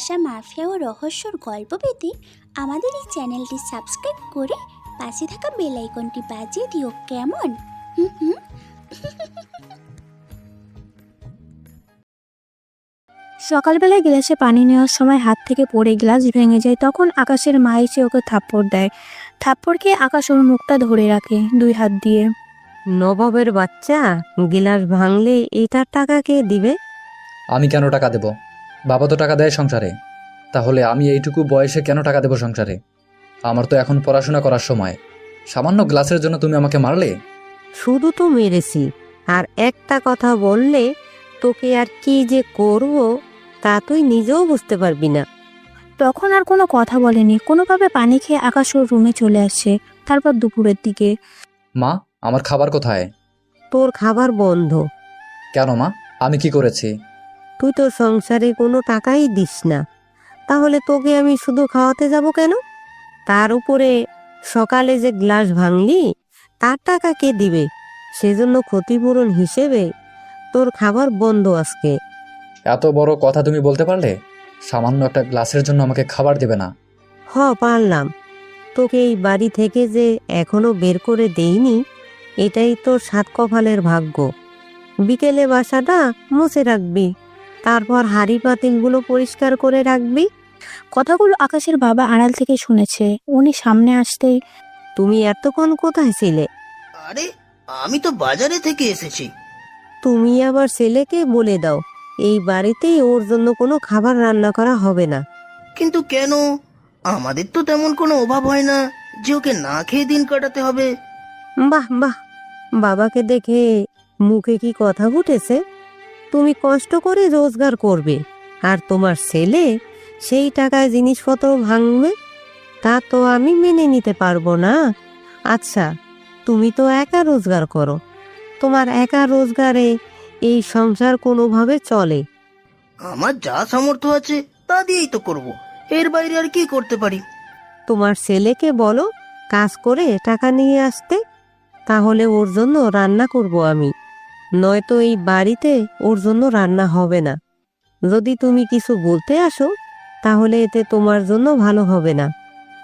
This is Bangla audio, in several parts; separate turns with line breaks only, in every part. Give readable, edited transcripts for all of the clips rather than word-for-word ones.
ভালোবাসা, মাফিয়া ও রহস্যর গল্প পেতে আমাদের এই চ্যানেলটি সাবস্ক্রাইব করে পাশে থাকা বেল আইকনটি বাজিয়ে দিও। কেমন?
সকালবেলায় গ্লাসে পানি নেওয়ার সময় হাত থেকে পড়ে গ্লাস ভেঙে যায়। তখন আকাশের মা এসে ওকে থাপ্পড় দেয়। থাপ্পড় খেয়ে আকাশ ওর মুখটা ধরে রাখে 2 হাত দিয়ে।
নবাবের বাচ্চা, গিলাস ভাঙলে এটার টাকা কে দিবে?
আমি কেন টাকা দেব? বাবা তো টাকা দেয় সংসারে। তাহলে আমি এইটুকু বয়সে কেন টাকা দেব সংসারে? আমার তো এখন পড়াশোনা করার সময়। সামান্য গ্লাসের জন্য তুমি আমাকে মারলে?
শুধু তো মেরেছি, আর একটা কথা বললে তোকে আর কি যে করব তা তুই নিজেও বুঝতে পারবি না।
তখন আর কোনো কথা বলেনি। কোনোভাবে পানি খেয়ে আকাশ ওর রুমে চলে আসে। তারপর দুপুরের দিকে,
মা, আমার খাবার কোথায়?
তোর খাবার বন্ধ।
কেন মা, আমি কি করেছি?
তুই তো সংসারে কোনো টাকাই দিস না, তাহলে তোকে আমি শুধু খাওয়াতে যাব কেন? তার উপরে সকালে যে গ্লাস ভাঙলি তার টাকা কে দিবে? সেজন্য ক্ষতিপূরণ হিসেবে তোর খাবার বন্ধ আজকে।
এত বড় কথা তুমি বলতে পারলে? সামান্য একটা গ্লাসের জন্য আমাকে খাবার দেবে না?
পারলাম। তোকে এই বাড়ি থেকে যে এখনো বের করে দেইনি, এটাই তোর 7 কপালের ভাগ্য। বিকেলে বাসাটা মুছে রাখবি, তারপর হাঁড়ি পাতিলগুলো পরিষ্কার করে রাখবি।
কথাগুলো আকাশের বাবা আড়াল থেকে শুনেছে। উনি সামনে আসতেই,
তুমি এতক্ষণ কোথায় ছিলে?
আরে, আমি তো বাজারে থেকে এসেছি।
তুমি আবার ছেলেকে বলে দাও এই বাড়িতেই ওর জন্য কোনো খাবার রান্না করা হবে না।
কিন্তু কেন? আমাদের তো তেমন কোনো অভাব হয় না যে ওকে না খেয়ে দিন কাটাতে হবে।
বাহ বাহ, বাবাকে দেখে মুখে কি কথা ফুটেছে। তুমি কষ্ট করে রোজগার করবে, আর তোমার ছেলে সেই টাকায় জিনিসপত্র ভাঙবে, তা তো আমি মেনে নিতে পারবো না। আচ্ছা, তুমি তো একা রোজগার করো, তোমার একা রোজগারে এই সংসার কোনোভাবে চলে?
আমার যা সামর্থ্য আছে তা দিয়েই তো করব। এর বাইরে আর কি করতে পারি?
তোমার ছেলেকে বলো কাজ করে টাকা নিয়ে আসতে, তাহলে ওর জন্য রান্না করব আমি। নয়তো এই বাড়িতে ওর জন্য রান্না হবে না। যদি তুমি কিছু বলতে আসো তাহলে এতে তোমার জন্য ভালো হবে না।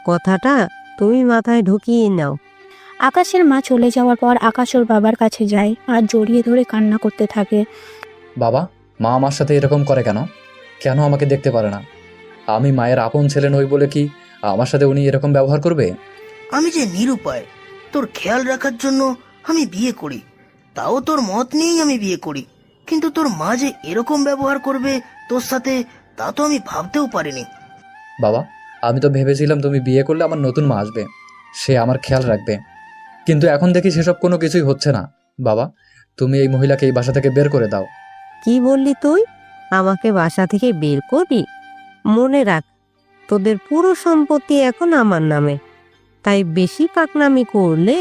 কথাটা তুমি মাথায় ঢুকিয়ে নাও।
আকাশের মা চলে যাওয়ার পর আকাশ ওর বাবার কাছে যায় আর জড়িয়ে ধরে কান্না করতে থাকে।
বাবা, মা আমার সাথে এরকম করে কেন? কেন আমাকে দেখতে পারে না? আমি মায়ের আপন ছেলে নই বলে কি আমার সাথে উনি এরকম ব্যবহার করবে?
আমি যে নিরুপায়, তোর খেয়াল রাখার জন্য আমি বিয়ে করি, তাও তোর মত নিয়েই আমি বিয়ে করি। কিন্তু তোর মা যে এরকম ব্যবহার করবে তোর সাথে, তা তো আমি ভাবতেও পারিনি।
বাবা, আমি তো ভেবেছিলাম তুমি বিয়ে করলে আমার নতুন মা আসবে, সে আমার খেয়াল রাখবে। কিন্তু এখন দেখি সেসব কোনো কিছুই হচ্ছে না। বাবা, তুমি এই মহিলাকে এই বাসা থেকে বের করে দাও।
কি বললি তুই? আমাকে বাসা থেকে বের করবি? মনে রাখ, তোদের পুরো সম্পত্তি এখন আমার নামে। তাই বেশি পাকনামি করলে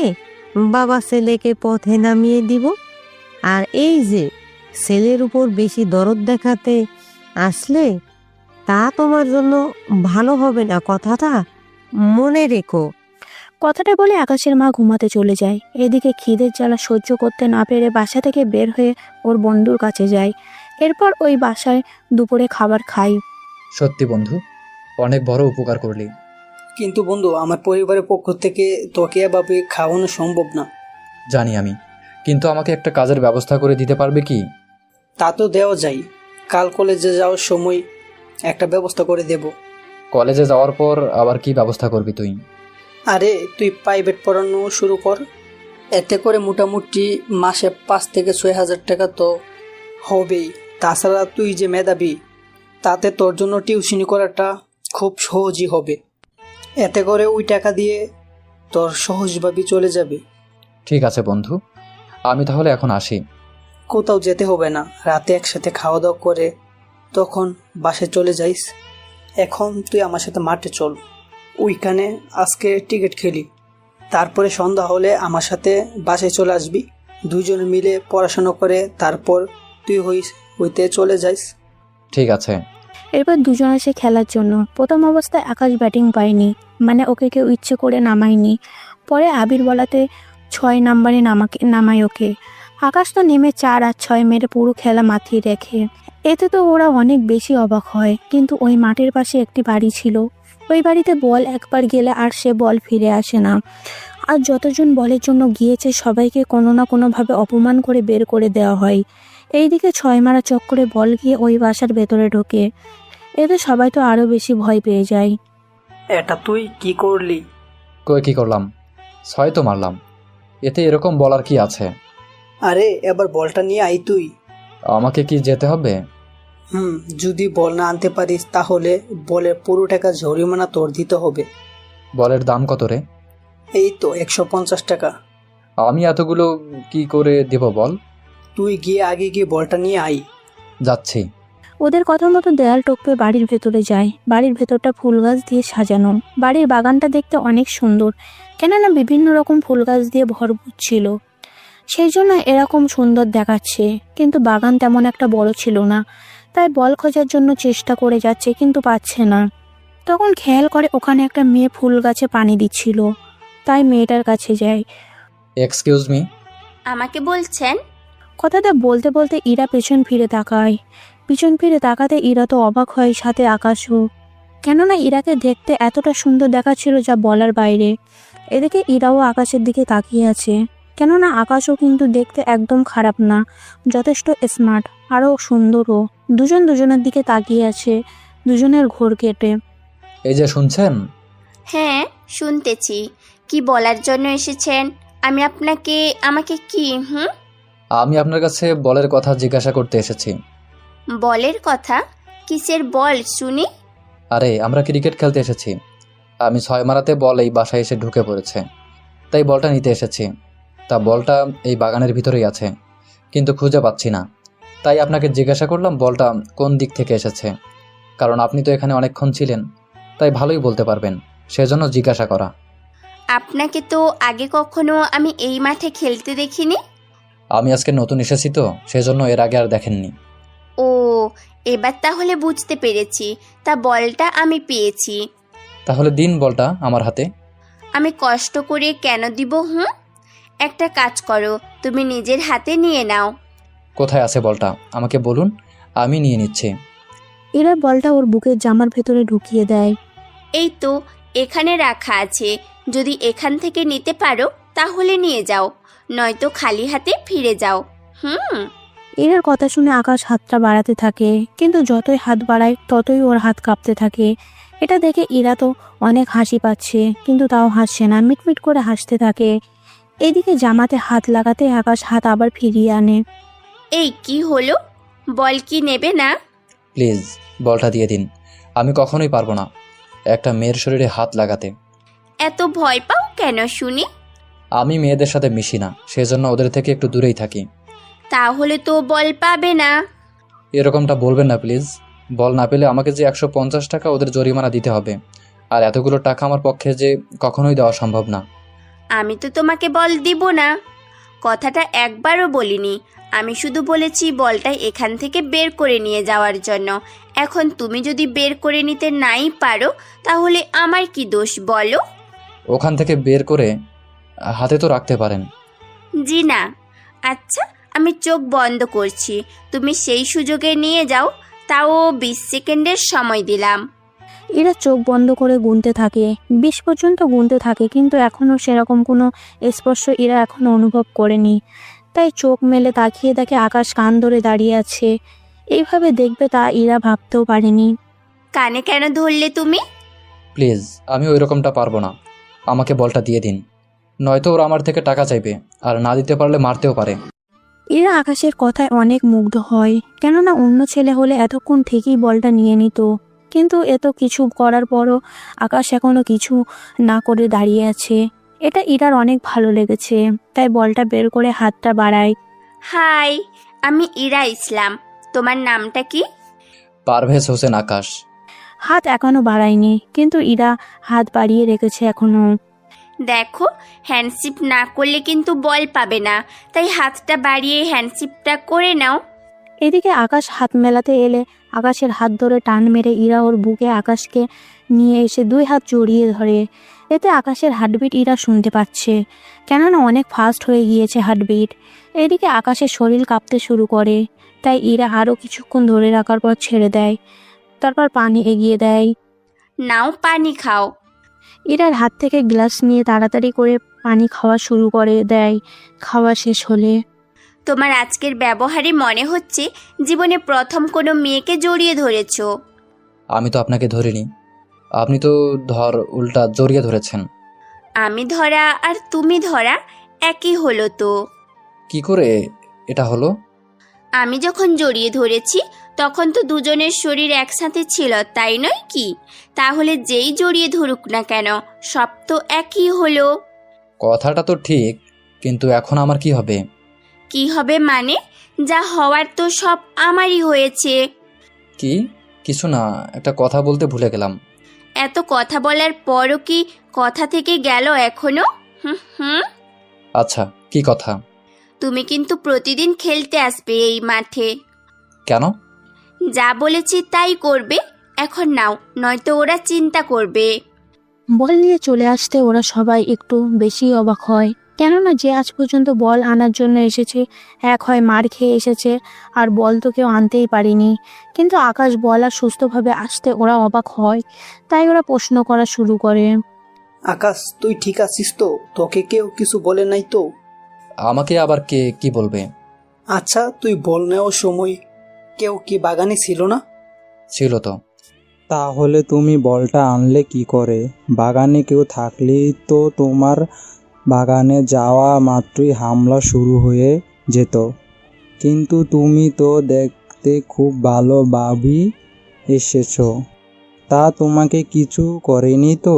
বাবা ছেলেকে পথে নামিয়ে দিব। আর এই যে ছেলের উপর বেশি দরদ দেখাতে আসলে তা তোমার জন্য ভালো হবে না, কথাটা মনে রেখো।
কথাটা বলে আকাশের মা ঘুমাতে চলে যায়। এদিকে খিদের জ্বালা সহ্য করতে না পেরে বাসা থেকে বের হয়ে ওর বন্ধুর কাছে যায়। এরপর ওই বাসায় দুপুরে খাবার খাই।
সত্যি বন্ধু, অনেক বড় উপকার করলি।
কিন্তু বন্ধু, আমার পরিবারের পক্ষ থেকে তোকে এভাবে খাওয়ানো সম্ভব না।
জানি আমি, কিন্তু আমাকে একটা কাজের ব্যবস্থা করে দিতে পারবে কি?
তা তো দেওয়া যায়। কাল কলেজে যাওয়ার সময় একটা ব্যবস্থা করে দেব।
কলেজে যাওয়ার পর আবার কি ব্যবস্থা করবি তুই?
আরে, তুই প্রাইভেট পড়ানো শুরু কর। এতে করে মোটামুটি মাসে 5 থেকে 6 হাজার টাকা তো হবেই। তাছাড়া তুই যে মেধাবী, তাতে তোর জন্য টিউশনি করাটা খুব সহজই হবে। এতে করে ওই টাকা দিয়ে তোর সহজভাবে চলে যাবে।
ঠিক আছে বন্ধু, আমি তাহলে এখন আসি।
কোথাও যেতে হবে না, রাতে একসাথে খাওয়া দাওয়া করে তখন বাসে চলে যাইস। এখন তুই আমার সাথে মাঠে চল, ওইখানে আজকে টিকিট খেলি। তারপরে সন্ধ্যা হলে আমার সাথে বাসে চলে আসবি। দুজনে মিলে পড়াশোনা করে তারপর তুই হইতে চলে যাইস।
ঠিক আছে।
এরপর দুজন আসে খেলার জন্য। প্রথম অবস্থায় আকাশ ব্যাটিং পায়নি, মানে ওকে কেউ ইচ্ছে করে নামায়নি। পরে আবির বলাতে 6 নম্বরে নামায় ওকে। আকাশ তো নেমে 4 আর 6 মেরে পুরো খেলা মাতিয়ে রেখে। এতে তো ওরা অনেক বেশি অবাক হয়। কিন্তু ওই মাঠের পাশে একটি বাড়ি ছিল। ওই বাড়িতে বল একবার গেলে আর সে বল ফিরে আসে না। আর যতজন বলের জন্য গিয়েছে সবাইকে কোনো না কোনোভাবে অপমান করে বের করে দেওয়া হয়। এইদিকে 6 মারা চক্করে বল গিয়ে ওই বাসার ভেতরে ঢোকে। এতে সবাই তো আরো বেশি ভয় পেয়ে যায়।
এটা তুই কি করলি?
কই কি করলাম? 6 তো মারলাম, এতে এরকম বলার কি আছে?
আরে এবার বলটা নিয়ে আই তুই।
আমাকে কি যেতে হবে?
যদি বল না আনতে পারিস তাহলে বলের পুরো টাকা জরিমানা তোর দিতে হবে।
বলের দাম কত রে?
এই তো 150 টাকা।
আমি এতগুলো কি করে দেব বল?
তুই গিয়ে আগে গিয়ে বলটা নিয়ে আই।
যাচ্ছি।
ওদের কথা মতো দেয়াল টপকে বাড়ির ভেতরে যায়। বাড়ির ভেতরটা ফুল গাছ দিয়ে সাজানো। বাড়ির বাগানটা দেখতে অনেক সুন্দর, কেননা বিভিন্ন রকম ফুল গাছ দিয়ে ভরপুর ছিল, সেই জন্য এরকম সুন্দর দেখাচ্ছে। কিন্তু বাগান তেমন একটা বড় ছিল না, তাই বল খোঁজার জন্য চেষ্টা করে যাচ্ছে কিন্তু পাচ্ছে না। তখন খেয়াল করে ওখানে একটা মেয়ে ফুল গাছে পানি দিচ্ছিল, তাই মেয়েটার কাছে যায়।
Excuse me.
আমাকে বলছেন?
কথাটা বলতে বলতে ইরা পেছন ফিরে তাকায়। পিছন ফিরে তাকাতে ইরা তো অবাক হয়, সাথে আকাশও। কেননা ইরাকে দেখতে এতটা সুন্দর দেখাচ্ছিল যা বলার বাইরে। এদিকে ইরাও আকাশের দিকে তাকিয়ে আছে, কেননা আকাশও কিন্তু দেখতে একদম খারাপ না, যথেষ্ট স্মার্ট, আরও সুন্দরও। দুজন দুজনের দিকে তাকিয়ে আছে, দুজনের ঘোর কেটে।
এই যে শুনছেন?
হ্যাঁ, শুনতেছি। কি বলার জন্য এসেছেন? আমাকে কি?
আমি আপনার কাছে বলের কথা জিজ্ঞাসা করতে এসেছি।
বলের কথা? কিসের বল শুনি?
আরে আমরা ক্রিকেট খেলতে এসেছি। আমি 6 মারাতে বল এই বাসায় এসে ঢুকে পড়েছে, তাই বলটা নিতে এসেছি। তা বলটা এই বাগানের ভিতরেই আছে, কিন্তু খুঁজে পাচ্ছি না। তাই আপনাকে জিজ্ঞাসা করলাম বলটা কোন দিক থেকে এসেছে, কারণ আপনি তো এখানে অনেকক্ষণ ছিলেন, তাই ভালোই বলতে পারবেন, সেজন্য জিজ্ঞাসা করা।
আপনাকে তো আগে কখনো আমি এই মাঠে খেলতে দেখিনি।
আমি আজকে নতুন এসেছি তো, সেজন্য এর আগে আর দেখেননি।
ও, এবার তাহলে বুঝতে পেরেছি। তা বলটা আমি পেয়েছি।
তাহলে দিন বলটা আমার হাতে।
আমি কষ্ট করে কেন দিব? একটা কাজ করো, তুমি নিজের হাতে নিয়ে নাও।
কোথায় আছে বলটা আমাকে বলুন, আমি নিয়ে নিচ্ছি।
ইরা বলটা ওর বুকের জামার ভেতরে ঢুকিয়ে দেয়।
এই তো এখানে রাখা আছে, যদি এখান থেকে নিতে পারো তাহলে নিয়ে যাও, নয়তো খালি হাতে ফিরে যাও।
ইরার কথা শুনে আকাশ হাতটা বাড়াতে থাকে, কিন্তু যতই হাত বাড়ায় ততই ওর হাত কাঁপতে থাকে। এটা দেখে ইরা তো অনেক হাসি পাচ্ছে, কিন্তু তাও হাসছে না, মিটমিট করে হাসতে থাকে। এদিকে জামাতে হাত লাগাতে আকাশ হাত আবার ফিরিয়ে আনে।
এই কি হলো? বল কি নেবে না?
প্লিজ বলটা দিয়ে দিন, আমি কখনোই পারবো না একটা মেয়ের শরীরে হাত লাগাতে।
এত ভয় পাও কেন শুনি?
আমি মেয়েদের সাথে মিশি না, সেজন্য ওদের থেকে একটু দূরেই থাকি।
তাহলে তো বল পাবে না।
এরকমটা বলবেন না প্লিজ। বল না পেলে আমাকে যে 150 টাকা ওদের জরিমানা দিতে হবে, আর এতগুলো টাকা আমার পক্ষে যে কখনোই দেওয়া সম্ভব না।
আমি তো তোমাকে বল দিব না, কথাটা একবারও বলিনি। আমি শুধু বলেছি বলটা এখান থেকে বের করে নিয়ে যাওয়ার জন্য। এখন তুমি যদি বের করে নিতে নাই পারো তাহলে আমার কি দোষ বলো?
ওখান থেকে বের করে হাতে তো রাখতে পারেন।
জি না। আচ্ছা, আমি চোখ বন্ধ করছি, তুমি সেই সুযোগে নিয়ে যাও, তাও 20 সেকেন্ডের সময় দিলাম।
ইরা চোখ বন্ধ করে গুনতে থাকে, 20 পর্যন্ত গুনতে থাকে, কিন্তু এখনও সেরকম কোনো স্পর্শ ইরা এখনো অনুভব করেনি। তাই চোখ মেলে তাকিয়ে দেখে আকাশ কান ধরে দাঁড়িয়ে আছে। এইভাবে দেখবে তা ইরা ভাবতেও পারেনি।
কানে কেন ধরলে তুমি?
প্লিজ, আমি ওই রকমটা পারবো না, আমাকে বলটা দিয়ে দিন, নয়তো ওরা আমার থেকে টাকা চাইবে, আর না দিতে পারলে মারতেও পারে।
ইরা আকাশের কথায় অনেক মুগ্ধ হয়, কেননা অন্য ছেলে হলে এতক্ষণ থেকেই বলটা নিয়ে নিত। কিন্তু এত কিছু করার পরও আকাশ এখনো কিছু না করে দাঁড়িয়ে আছে। এটা ইরার অনেক ভালো লেগেছে, তাই বলটা বের করে হাতটা বাড়ায়।
হাই, আমি ইরা ইসলাম। তোমার নামটা কি?
পারভেজ হোসেন আকাশ।
হাত এখনো বাড়ায়নি, কিন্তু ইরা হাত বাড়িয়ে রেখেছে এখনো।
দেখো, হ্যান্ডশিপ না করলে কিন্তু বল পাবে না, তাই হাতটা বাড়িয়ে হ্যান্ডশিপটা করে নাও।
এদিকে আকাশ হাত মেলাতে এলে আকাশের হাত ধরে টান মেরে ইরা ওর বুকে আকাশকে নিয়ে এসে 2 হাত জড়িয়ে ধরে। এতে আকাশের হার্টবিট ইরা শুনতে পাচ্ছে, কেননা অনেক ফাস্ট হয়ে গিয়েছে হার্টবিট। এদিকে আকাশের শরীর কাঁপতে শুরু করে, তাই ইরা আরও কিছুক্ষণ ধরে রাখার পর ছেড়ে দেয়, তারপর পানি এগিয়ে দেয়।
নাও পানি খাও।
ইরার হাত থেকে গ্লাস নিয়ে তাড়াতাড়ি করে পানি খাওয়া শুরু করে দেয়। খাওয়া শেষ হলে,
তোমার আজকের ব্যবহারে মনে হচ্ছে জীবনে প্রথম কোনো মেয়েকে জড়িয়ে ধরেছো।
আমি তো আপনাকে ধরিনি, আপনি তো উল্টা জড়িয়ে ধরেছেন।
আমি ধরা আর তুমি ধরা একই হলো তো।
কি করে এটা হলো?
আমি যখন জড়িয়ে ধরেছি তখন তো দুজনের শরীর একসাথে ছিল, তাই নয় কি? তাহলে যেই জড়িয়ে ধরুক না কেন, সব তো একই হলো।
কথাটা তো ঠিক, কিন্তু এখন আমার কি হবে?
কি হবে মানে? যা হওয়ার তো সব আমারই হয়েছে।
কি? কিছু না, একটা কথা বলতে ভুলে গেলাম।
এত কথা বলার পরও কি কথা থেকে গেল এখনো? হুম হুম।
আচ্ছা, কি কথা?
তুমি কিন্তু প্রতিদিন খেলতে আসবে এই মাঠে।
কেন?
যা বলেছি তাই করবে। এখন নাও, নয়তো ওরা চিন্তা করবে।
বল নিয়ে চলে আসতে ওরা সবাই একটু বেশি অবাক হয়, কেননা যে আজ পর্যন্ত বল আনার জন্য এসেছে, এক হয় মার খেয়ে এসেছে, আর বল তো কেউ আনতেই পারেনি। কিন্তু আকাশ বল আর সুস্থভাবে আসতে ওরা অবাক হয়, তাই ওরা প্রশ্ন করা শুরু করে।
আকাশ, তুই ঠিক আছিস তো? তোকে কেউ কিছু বলে নাই তো?
আমাকে আবার কে কি বলবে?
আচ্ছা, তুই বল নেওয়ার সময় কেউ কি বাগানে ছিল না?
ছিল তো।
তাহলে তুমি বলটা আনলে কি করে? বাগানে কেউ থাকলেই তো তোমার বাগানে যাওয়া মাত্রই হামলা শুরু হয়ে যেত। কিন্তু তুমি তো দেখতে খুব ভালোভাবেই এসেছো, তা তোমাকে কিছু করেনি তো?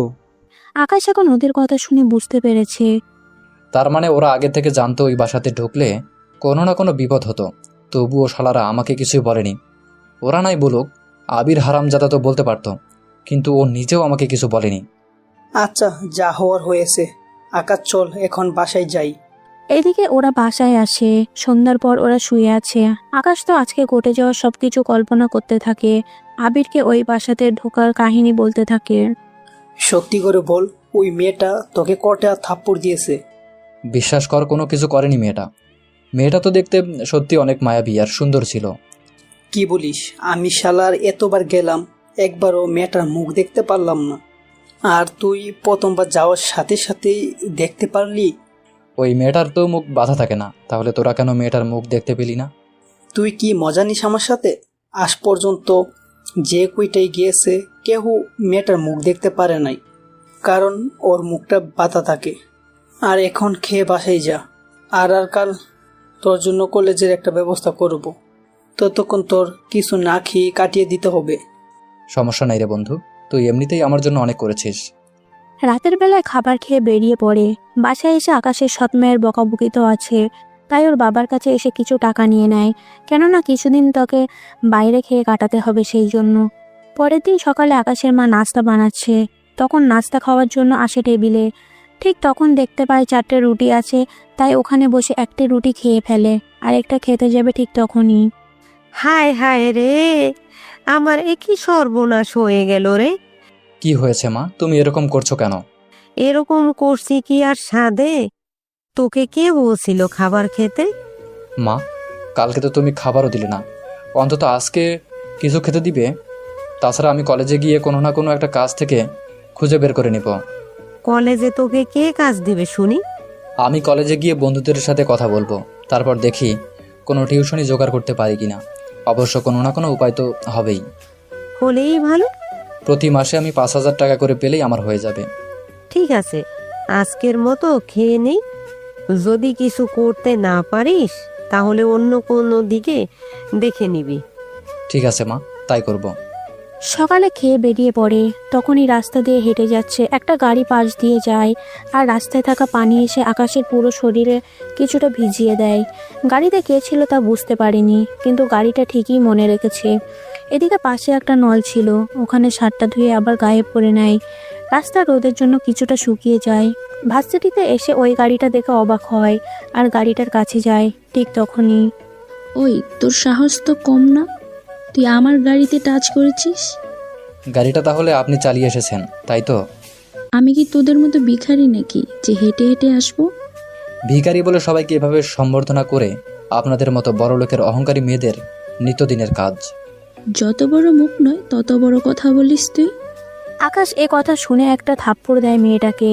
আকাশ এখন ওদের কথা শুনে বুঝতে পেরেছে।
তার মানে ওরা আগে থেকে জানতো ওই বাসাতে ঢুকলে কোনো না কোনো বিপদ হতো, তবুও শালারা আমাকে কিছুই বলেনি। ওরা নাই বলুক, আবির হারামজাদা তো বলতে পারতো, কিন্তু ও নিজেও আমাকে কিছু বলেনি।
আচ্ছা, যা হওয়ার হয়েছে। আকাশ, চল এখন বাসায় যাই।
এদিকে ওরা বাসায় আসে। সন্ধ্যার পর ওরা শুয়ে আছে। আকাশ তো আজকে ঘটে যাওয়া সবকিছু কল্পনা করতে থাকে, আবিরকে ওই বাসাতে ঢোকার কাহিনী বলতে থাকে।
সত্যি করে বল, ওই মেয়েটা তোকে কটা থাপ্পড় দিয়েছে?
বিশ্বাস কর, কোনো কিছু করেনি মেয়েটা। মেয়েটা তো দেখতে সত্যি অনেক মায়াবী আর সুন্দর ছিল।
কি বলিস? আমি শালার এতবার গেলাম, একবারও মেয়েটার মুখ দেখতে পারলাম না। আর তুই প্রথমবার যাওয়ার সাথে সাথেই দেখতে পারলি?
ওই মেয়েটার তো মুখ বাধা থাকে না, তাহলে তোরা কেন মেয়েটার মুখ দেখতে পেলি না?
তুই কি মজা নিস আমার সাথে? আজ পর্যন্ত যে কুইটাই গিয়েছে কেউ মেয়েটার মুখ দেখতে পারে নাই, কারণ ওর মুখটা বাধা থাকে। আর এখন খেয়ে বাসায় যা, আর কাল তোর জন্য কলেজের একটা ব্যবস্থা করব। ততক্ষণ তোর কিছু না খেয়ে কাটিয়ে দিতে হবে।
সমস্যা নাই রে বন্ধু, তুই এমনিতেই আমার জন্য অনেক করেছিস।
রাতের বেলায় খাবার খেয়ে বেরিয়ে পড়ে। বাসায় এসে আকাশের সৎ মায়ের বকাবকি তো আছে, তাই ওর বাবার কাছে এসে কিছু টাকা নিয়ে নেয়, কেননা কিছুদিন তাকে বাইরে খেয়ে কাটাতে হবে সেই জন্য। পরের দিন সকালে আকাশের মা নাস্তা বানাচ্ছে, তখন নাস্তা খাওয়ার জন্য আসে টেবিলে। ঠিক তখন দেখতে পায় 4টে রুটি আছে, তাই ওখানে বসে 1টি রুটি খেয়ে ফেলে, আর একটা খেতে যাবে ঠিক তখনই।
হায় হায় রে, আমার কি সর্বনাশ হয়ে গেল রে।
কি হয়েছে মা, তুমি এরকম করছো কেন?
এরকম করছি কি আর সাধে? তোকে কে বলছিল খাবার খেতে?
মা, কালকে তো তুমি খাবারও দিলে না, অন্তত আজকে কিছু খেতে দিবে। তাছাড়া আমি কলেজে গিয়ে কোনো না কোনো একটা কাজ থেকে খুঁজে বের করে নিব।
কলেজে তোকে কে কাজ দিবে শুনি?
আমি কলেজে গিয়ে বন্ধুদের সাথে কথা বলবো, তারপর দেখি কোনো টিউশনি জোগাড় করতে পারি কিনা। অবশ্য কোনো না কোনো উপায় তো হবেই।
হলেই ভালো।
প্রতি মাসে আমি 5,000 টাকা করে পেলেই আমার হয়ে যাবে।
ঠিক আছে, আজকের মতো খেয়ে নেই। যদি কিছু করতে না পারিস তাহলে অন্য কোনো দিকে দেখে নিবি।
ঠিক আছে মা, তাই করব।
সকালে খেয়ে বেরিয়ে পড়ে, তখনই রাস্তা দিয়ে হেঁটে যাচ্ছে একটা গাড়ি পাশ দিয়ে যায়, আর রাস্তায় থাকা পানি এসে আকাশের পুরো শরীরে কিছুটা ভিজিয়ে দেয়। গাড়িতে কে ছিল তা বুঝতে পারেনি, কিন্তু গাড়িটা ঠিকই মনে রেখেছে। এদিকে পাশে একটা নল ছিল, ওখানে শার্টটা ধুয়ে আবার গায়ে পরে নেয়। রাস্তা রোদের জন্য কিছুটা শুকিয়ে যায়। ভার্সিটিতে এসে ওই গাড়িটা দেখে অবাক হয়, আর গাড়িটার কাছে যায়। ঠিক তখনই,
ওই, তোর সাহস তো কম না, তুই আমার গাড়িতে টাচ করেছিস?
গাড়িটা তাহলে আপনি চালিয়ে এসেছেন, তাই তো?
আমি কি তোদের মতো ভিখারি নাকি যে হেঁটে হেঁটে আসবো?
ভিখারি বলে সবাইকে এভাবে সম্বর্ধনা করে আপনাদের মতো বড় লোকের অহংকারী মেয়েদের নিত্যদিনের কাজ।
যত বড় মুখ নয় তত বড় কথা বলিস তুই।
আকাশ এ কথা শুনে একটা থাপ্পড় দেয় মেয়েটাকে।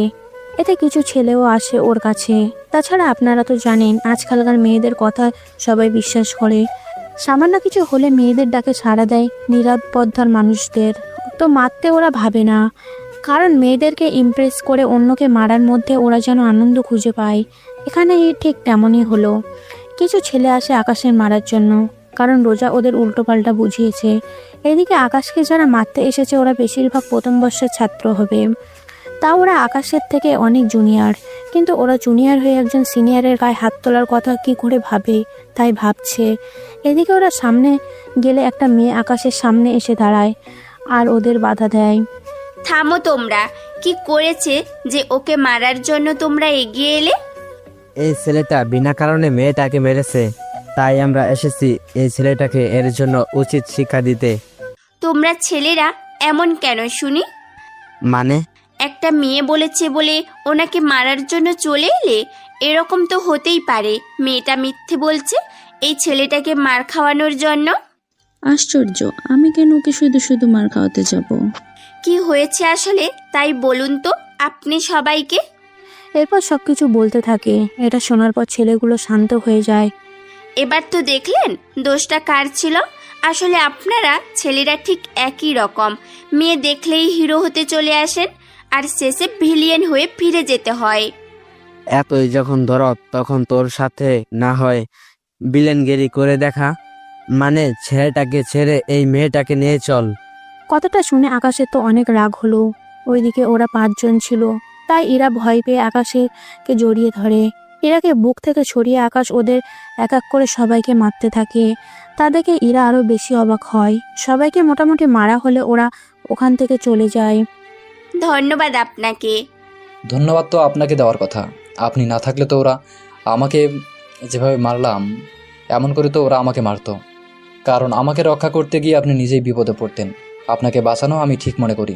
এতে কিছু ছেলেও আসে ওর কাছে। তাছাড়া আপনারা তো জানেন আজকালকার মেয়েদের কথা সবাই বিশ্বাস করে। সামান্য কিছু হলে মেয়েদের ডাকে সাড়া দেয় নিরাপত্তার মানুষদের। তো মারতে ওরা ভাবে না, কারণ মেয়েদেরকে ইমপ্রেস করে অন্যকে মারার মধ্যে ওরা যেন আনন্দ খুঁজে পায়। এখানে ঠিক তেমনই হলো। কিছু ছেলে আসে আকাশের মারার জন্য, কারণ রোজা ওদের উল্টোপাল্টা বুঝিয়েছে। এদিকে আকাশকে যারা মারতে এসেছে ওরা বেশিরভাগ প্রথম বর্ষের ছাত্র হবে। তা ওরা আকাশের থেকে অনেক জুনিয়র, কিন্তু ওরা জুনিয়র হয়ে একজন সিনিয়রের গায়ে হাত তোলার কথা কি করে ভাবে তাই ভাবছে। এদিকে ওরা সামনে গেলে একটা মেয়ে আকাশের সামনে এসে দাঁড়ায় আর ওদের বাধা দেয়।
থামো তোমরা, কি করেছে যে ওকে মারার জন্য তোমরা এগিয়ে এলে?
এই ছেলেটা বিনা কারণে মেয়েটাকে মেরেছে, তাই আমরা এসেছি এই ছেলেটাকে এর জন্য উচিত শিক্ষা দিতে।
তোমরা ছেলেরা এমন কেন শুনি?
মানে?
একটা মেয়ে বলেছে বলে ওনাকে মারার জন্য চলে এলে? এরকম তো হতেই পারে মেয়েটা মিথ্যে বলছে এই ছেলেটাকে মার খাওয়ানোর জন্য।
আশ্চর্য, আমি কেন ওকে শুধু শুধু মার খাওয়াতে যাব?
কি হয়েছে আসলে তাই বলুন তো আপনি সবাইকে।
এরপর সবকিছু বলতে থাকে। এটা শোনার পর ছেলেগুলো শান্ত হয়ে যায়।
এবার তো দেখলেন দোষটা কার ছিল। আসলে আপনারা ছেলেরা ঠিক একই রকম, মেয়ে দেখলেই হিরো হতে চলে আসেন আর শেষে ভিলিয়ান হয়ে ফিরে যেতে হয়।
এতই যখন দরদ তখন তোর সাথে না হয় বিলেনগিরি করে দেখা। মানে ছেলেটাকে ছেড়ে এই মেয়েটাকে নিয়ে চল।
কথাটা শুনে আকাশের তো অনেক রাগ হলো। ওইদিকে ওরা 5 জন ছিল, তাই ইরা ভয় পেয়ে আকাশকে জড়িয়ে ধরে। ইরাকে বুক থেকে ছড়িয়ে আকাশ ওদের এক এক করে সবাইকে মারতে থাকে। তা দেখে ইরা আরো বেশি অবাক হয়। সবাইকে মোটামুটি মারা হলে ওরা ওখান থেকে চলে যায়।
ধন্যবাদ আপনাকে।
ধন্যবাদ তো আপনাকে দেওয়ার কথা, আপনি না থাকলে তো ওরা আমাকে যেভাবে মারলাম এমন করে তো ওরা আমাকে মারতো। কারণ আমাকে রক্ষা করতে গিয়ে আপনি নিজেই বিপদে পড়তেন। আপনাকে বাঁচানো আমি ঠিক মনে করি।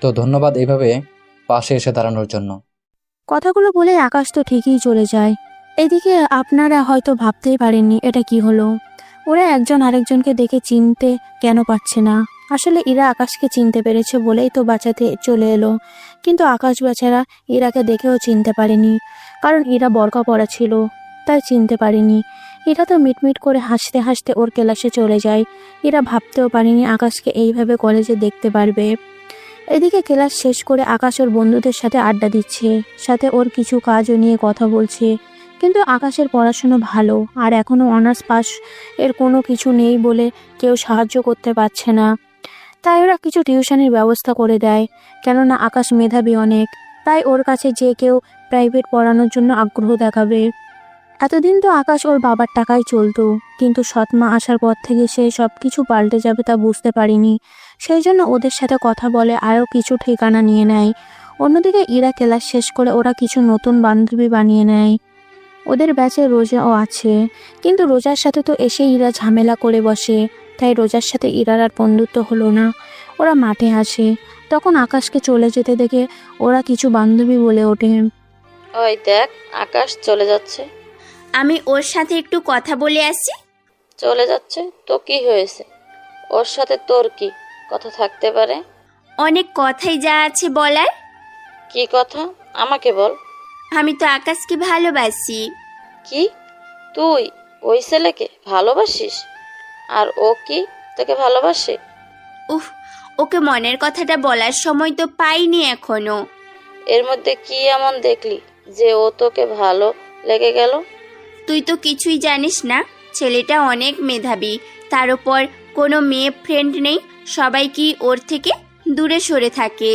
তো ধন্যবাদ এইভাবে পাশে এসে দাঁড়ানোর জন্য।
কথাগুলো বলে আকাশ তো ঠিকই চলে যায়। এদিকে আপনারা হয়তো ভাবতেই পারেননি এটা কি হলো। ওরা একজন আরেকজনকে দেখে চিনতে কেন পারছে না। আসলে ইরা আকাশকে চিনতে পেরেছে বলেই তো বাঁচাতে চলে এলো। কিন্তু আকাশ বেচারা ইরাকে দেখেও চিনতে পারেনি, কারণ ইরা বোরকা পরা ছিল, তাই চিনতে পারেনি। ইরা তো মিটমিট করে হাসতে হাসতে ওর ক্লাসে চলে যায়। ইরা ভাবতেও পারেনি আকাশকে এইভাবে কলেজে দেখতে পারবে। এদিকে ক্লাস শেষ করে আকাশ ওর বন্ধুদের সাথে আড্ডা দিচ্ছে, সাথে ওর কিছু কাজও নিয়ে কথা বলছে। কিন্তু আকাশের পড়াশুনো ভালো আর এখনও অনার্স পাস এর কোনো কিছু নেই বলে কেউ সাহায্য করতে পারছে না। তাই ওরা কিছু টিউশনের ব্যবস্থা করে দেয়, কেননা আকাশ মেধাবী অনেক। তাই ওর কাছে যে কেউ প্রাইভেট পড়ানোর জন্য আগ্রহ দেখাবে। এতদিন তো আকাশ ওর বাবার টাকায় চলতো, কিন্তু সৎমা আসার পর থেকে সে সব কিছু পাল্টে যাবে তা বুঝতে পারিনি। সেই জন্য ওদের সাথে কথা বলে আরও কিছু ঠিকানা নিয়ে নেয়। অন্যদিকে ইরা ক্লাস শেষ করে ওরা কিছু নতুন বান্ধবী বানিয়ে নেয়। ওদের ব্যাচে রোজাও আছে, কিন্তু রোজার সাথে তো এসে ইরা ঝামেলা করে বসে, তাই রোজার সাথে ইরার আর বন্ধুত্ব হলো না। ওরা মাঠে আসে, তখন আকাশকে চলে যেতে দেখে ওরা কিছু বান্ধবী বলে ওঠে,
ওই দেখ আকাশ চলে যাচ্ছে।
আমি ওর সাথে একটু কথা বলে আসি।
চলে যাচ্ছে তো কি হয়েছে? ওর সাথে তোর কি কথা থাকতে পারে?
অনেক কথাই যা আছে বলার।
কি কথা আমাকে বল।
আমি তো আকাশকে ভালোবাসি।
কি তুই ওই ছেলেকে ভালোবাসিস? আর ও কি তোকে ভালোবাসে?
উফ, ওকে মনের কথাটা বলার সময় তো পাইনি এখনো।
এর মধ্যে কি এমন দেখলি যে ও তোকে ভালো লেগে গেল?
তুই তো কিছুই জানিস না, ছেলেটা অনেক মেধাবী, তার উপর কোনো মেয়ে ফ্রেন্ড নেই, সবাই কি ওর থেকে দূরে সরে থাকে।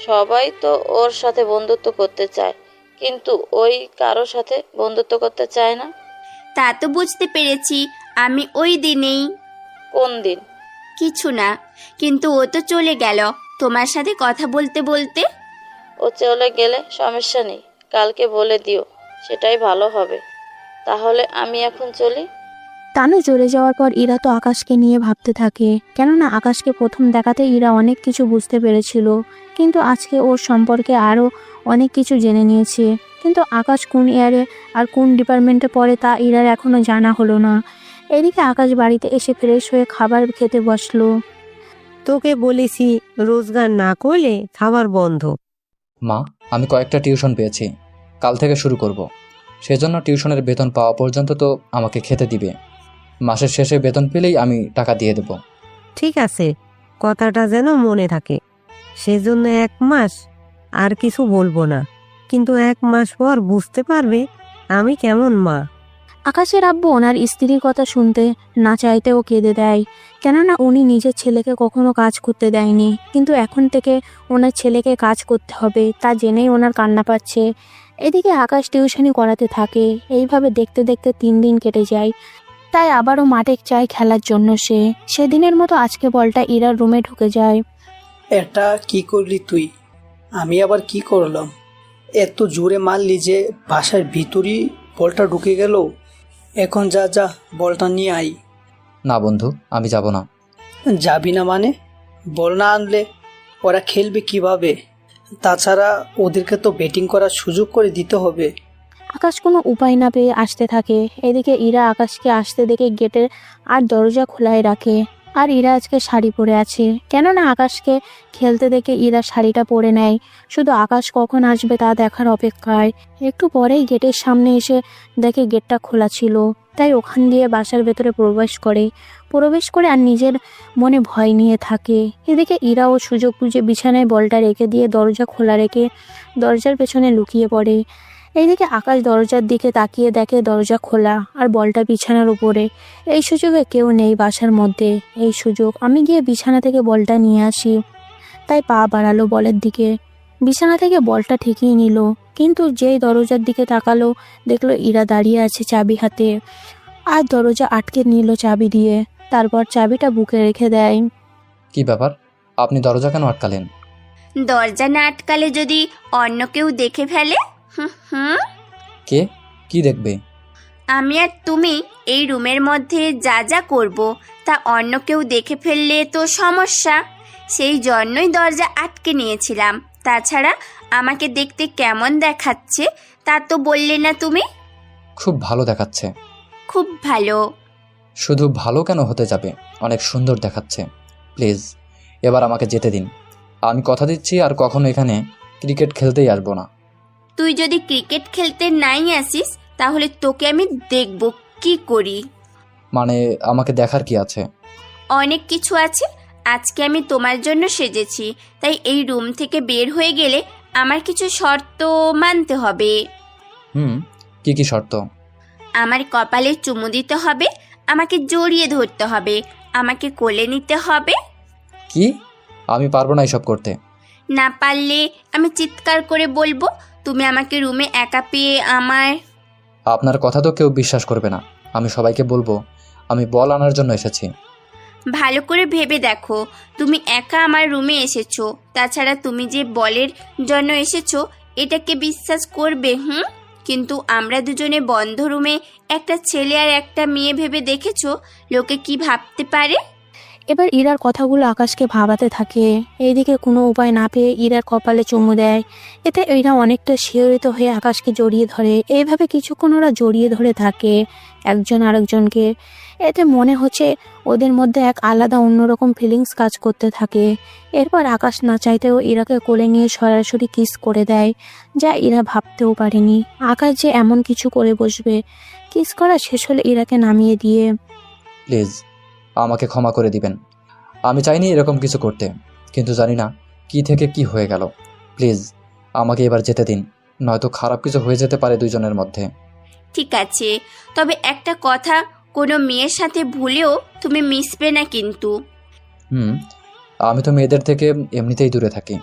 সবাই তো ওর সাথে বন্ধুত্ব করতে চায়, কিন্তু ওই কারোর সাথে বন্ধুত্ব করতে চায় না।
তা তো বুঝতে পেরেছি আমি ওই দিনেই।
কোন দিন?
কিছু না, কিন্তু ও তো চলে গেল তোমার সাথে কথা বলতে বলতে।
ও চলে গেলে সমস্যা নেই, কালকে বলে দিও, সেটাই ভালো হবে। তাহলে আমি এখন চলি।
তানু চলে যাওয়ার পর ইরা তো আকাশকে নিয়ে ভাবতে থাকে, কেননা আকাশকে প্রথম দেখাতে ইরা অনেক কিছু বুঝতে পেরেছিল, কিন্তু আজকে ওর সম্পর্কে আরও অনেক কিছু জেনে নিয়েছে। কিন্তু আকাশ কোন ইয়ারে আর কোন ডিপার্টমেন্টে পড়ে তা ইরার এখনো জানা হলো না। এদিকে আকাশ বাড়িতে এসে ফ্রেশ হয়ে খাবার খেতে বসলো।
তোকে বলেছি রোজগার না করলে খাবার বন্ধ।
মা, আমি কয়েকটা টিউশন পেয়েছি, কাল থেকে শুরু করব। সেজন্য টিউশনের বেতন পাওয়া পর্যন্ত তো আমাকে খেতে দিবে। মাসের শেষে বেতন পেলেই আমি টাকা দিয়ে দেব।
ঠিক আছে, কথাটা যেন মনে থাকে। সেজন্য 1 মাস আর কিছু বলবো না, কিন্তু 1 মাস পর বুঝতে পারবে আমি কেমন মা।
আকাশের আব্বু ওনার স্ত্রীর কথা শুনতে না চাইতেও কেঁদে দেয়, কেননা উনি নিজের ছেলেকে কখনো কাজ করতে দেয়নি, কিন্তু এখন থেকে ওনার ছেলেকে কাজ করতে হবে তা জেনেই ওনার কান্না পাচ্ছে। এদিকে আকাশ টিউশনি করাতে থাকে। এইভাবে দেখতে দেখতে 3 দিন কেটে যায়। তাই আবারও মাঠে চায় খেলার জন্য সে। সেদিনের মতো আজকে বলটা ইরার রুমে ঢুকে যায়।
এটা কি করলি তুই? আমি আবার কি করলাম? এত জোরে মারলি যে বাসার ভিতরই বলটা ঢুকে গেল। এখন যা যা, বলটা নিয়ে আই।
না বন্ধু, আমি যাব না।
যাবি না মানে? বল না আনলে ওরা খেলবে কিভাবে? তাছাড়া ওদেরকে তো ব্যাটিং করার সুযোগ করে দিতে হবে।
আকাশ কোনো উপায় না পেয়ে আসতে থাকে। এদিকে ইরা আকাশকে আসতে দেখে গেটের আর দরজা খোলাই রাখে। আর ইরা আজকে শাড়ি পরে আছে, কেননা আকাশকে খেলতে দেখে ইরা শাড়িটা পরে নেয়, শুধু আকাশ কখন আসবে তা দেখার অপেক্ষায়। একটু পরেই গেটের সামনে এসে দেখে গেটটা খোলা ছিল, তাই ওখান দিয়ে বাসার ভেতরে প্রবেশ করে আর নিজের মনে ভয় নিয়ে থাকে। এদিকে ইরাও সুযোগ বুঝে বিছানায় বলটা রেখে দিয়ে দরজা খোলা রেখে দরজার পেছনে লুকিয়ে পড়ে। এইদিকে আকাশ দরজার দিকে তাকিয়ে দেখে দরজা খোলা আর বলটা বিছানার উপরে। এই সুযোগে কেউ নেই বাসার মধ্যে। এই সুযোগ, আমি গিয়ে বিছানা থেকে বলটা নিয়ে আসি। তাই পা বাড়ালো বলের দিকে। বিছানা থেকে বলটা ঠিকই নিল, কিন্তু যেই দরজার দিকে তাকালো দেখলো ইরা দাঁড়িয়ে আছে চাবি হাতে, আর দরজা আটকে নিল চাবি দিয়ে। তারপর চাবিটা বুকে রেখে দেয়।
কি ব্যাপার, আপনি দরজা কেন আটকালেন?
দরজা না আটকালে যদি অন্য কেউ দেখে ফেলে? হুম।
কে? কি দেখবে?
আমি আর তুমি এই রুমের মধ্যে যা যা করব তা অন্য কেউ দেখে ফেললে তো সমস্যা। সেই জন্যই দরজা আটকে নিয়েছিলাম। তাছাড়া আমাকে দেখতে কেমন দেখাচ্ছে তা তো বললে না তুমি।
খুব ভালো দেখাচ্ছে।
খুব ভালো?
শুধু ভালো কেন হতে যাবে, অনেক সুন্দর দেখাচ্ছে। প্লিজ এবার আমাকে যেতে দিন। আমি কথা দিচ্ছি আর কখনো এখানে ক্রিকেট খেলতেই আসবো না।
তুই যদি ক্রিকেট খেলতে নাই আসিস তাহলে তোকে আমি দেখব কি করি।
মানে আমাকে দেখার কি আছে?
অনেক কিছু আছে। আজকে আমি তোমার জন্য সেজেছি, তাই এই রুম থেকে বের হয়ে গেলে আমার কিছু শর্ত মানতে হবে।
কি কি শর্ত?
আমার কপালে চুমু দিতে হবে, আমাকে জড়িয়ে ধরতে হবে, আমাকে কোলে নিতে হবে।
কি? আমি পারবো না এসব করতে।
না পারলে আমি চিৎকার করে বলবো তুমি আমাকে রুমে একা পেয়ে আমার।
আপনার কথা তো কেউ বিশ্বাস করবে না। আমি সবাইকে বলবো আমি বল আনার জন্য এসেছি।
ভালো করে ভেবে দেখো, তুমি একা আমার রুমে এসেছো, তাছাড়া তুমি যে বলের জন্য এসেছো এটাকে বিশ্বাস করবে? কিন্তু আমরা দুজনে বন্ধ রুমে একটা ছেলে আর একটা মেয়ে ভেবে দেখেছো লোকে কি ভাবতে পারে?
এবার ইরার কথাগুলো আকাশকে ভাবাতে থাকে। এইদিকে কোনো উপায় না পেয়ে ইরার কপালে চুমু দেয়। এতে এরা অনেকটা শিহরিত হয়ে আকাশকে জড়িয়ে ধরে। এইভাবে কিছুক্ষণ ওরা জড়িয়ে ধরে থাকে একজন আরেকজনকে। এতে মনে হচ্ছে ওদের মধ্যে এক আলাদা অন্যরকম ফিলিংস কাজ করতে থাকে। এরপর আকাশ না চাইতেও ইরাকে কোলে নিয়ে সরাসরি কিস করে দেয়, যা ইরা ভাবতেও পারেনি আকাশ যে এমন কিছু করে বসবে। কিস করা শেষ হলে ইরাকে নামিয়ে দিয়ে,
প্লিজ আমাকে ক্ষমা করে দিবেন। আমি চাইনি এরকম কিছু করতে, কিন্তু জানি না কি থেকে কি হয়ে গেল। প্লিজ আমাকে এবার যেতে দিন, নয়তো খারাপ কিছু হয়ে যেতে পারে দুইজনের মধ্যে।
ঠিক আছে, তবে একটা কথা, কোনো মেয়ের সাথে ভুলেও তুমি মিশবে না কিন্তু।
আমি তো মেয়েদের থেকে এমনিতেই দূরে থাকি।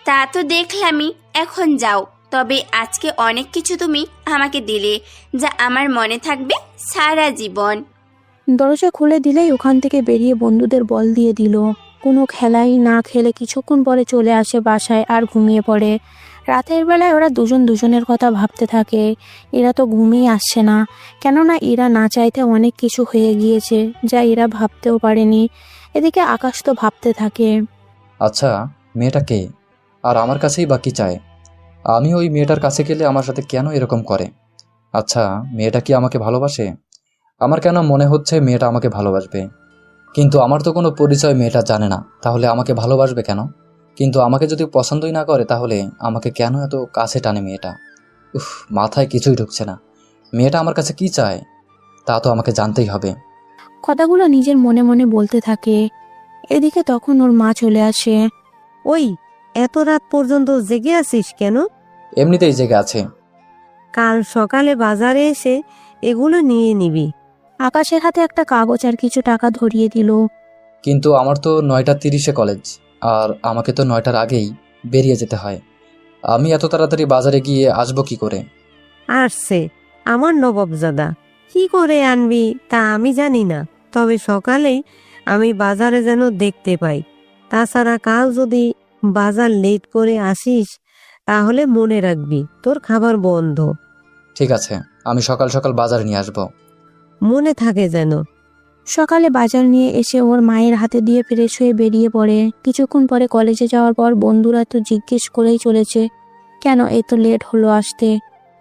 তা তো দেখলামই। এখন যাও, তবে আজকে অনেক কিছু তুমি আমাকে দিলে যা আমার মনে থাকবে সারা জীবন।
দরজা খুলে দিলেই ওখান থেকে বেরিয়ে বন্ধুদের বল দিয়ে দিল। কোনো খেলাই না খেলে কিছুক্ষণ পরে চলে আসে বাসায় আর ঘুমিয়ে পড়ে। রাতের বেলায় ওরা দুজন দুজনের কথা ভাবতে থাকে। এরা তো ঘুমিয়ে আসছে না, কেননা এরা না চাইতে অনেক কিছু হয়ে গিয়েছে যা এরা ভাবতেও পারেনি। এদিকে আকাশ তো ভাবতে থাকে,
আচ্ছা, মেয়েটা কে? আর আমার কাছেই বা কি চায়? আমি ওই মেয়েটার কাছে গেলে আমার সাথে কেন এরকম করে? আচ্ছা, মেয়েটা কি আমাকে ভালোবাসে? আমার কেন মনে হচ্ছে মেয়েটা আমাকে ভালোবাসবে, কিন্তু আমার তো কোনো পরিচয় মেয়েটা জানে না, তাহলে আমাকে ভালোবাসবে কেন? কিন্তু আমাকে যদি পছন্দই না করে তাহলে আমাকে কেন এত কাছে টানে মেয়েটা? উফ, মাথায় কিছুই ঢুকছে না। মেয়েটা আমার কাছে কি চায় তা তো আমাকে জানতেই হবে।
কথাগুলো নিজের মনে মনে বলতে থাকে। এদিকে তখন ওর মা চলে আসে।
ওই, এত রাত পর্যন্ত জেগে আছিস কেন?
এমনিতেই জেগে আছে।
কাল সকালে বাজারে এসে এগুলো নিয়ে নিবি।
আকাশের হাতে একটা কাগজ আর কিছু টাকা ধরিয়ে দিল।
কিন্তু আমার তো 9:30 কলেজ, আর আমাকে তো 9টার আগেই বেরিয়ে যেতে হয়। আমি এত তাড়াতাড়ি বাজারে গিয়ে আসবো কি করে?
আসছে আমার নবাবজাদা, কি করে আনবি তা আমি জানি না, তবে সকালেই আমি বাজারে যেন দেখতে পাই। তাছাড়া কাল যদি বাজার লেট করে আসিস তাহলে মনে রাখবি তোর খাবার বন্ধ।
ঠিক আছে, আমি সকাল সকাল বাজারে নিয়ে আসবো।
মনে থাকে যেন।
সকালে বাজার নিয়ে এসে ওর মায়ের হাতে দিয়ে ফ্রেশ হয়ে বেরিয়ে পড়ে। কিছুক্ষণ পরে কলেজে যাওয়ার পর বন্ধুরা তো জিজ্ঞেস করেই চলেছে, কেন এত লেট হলো আসতে।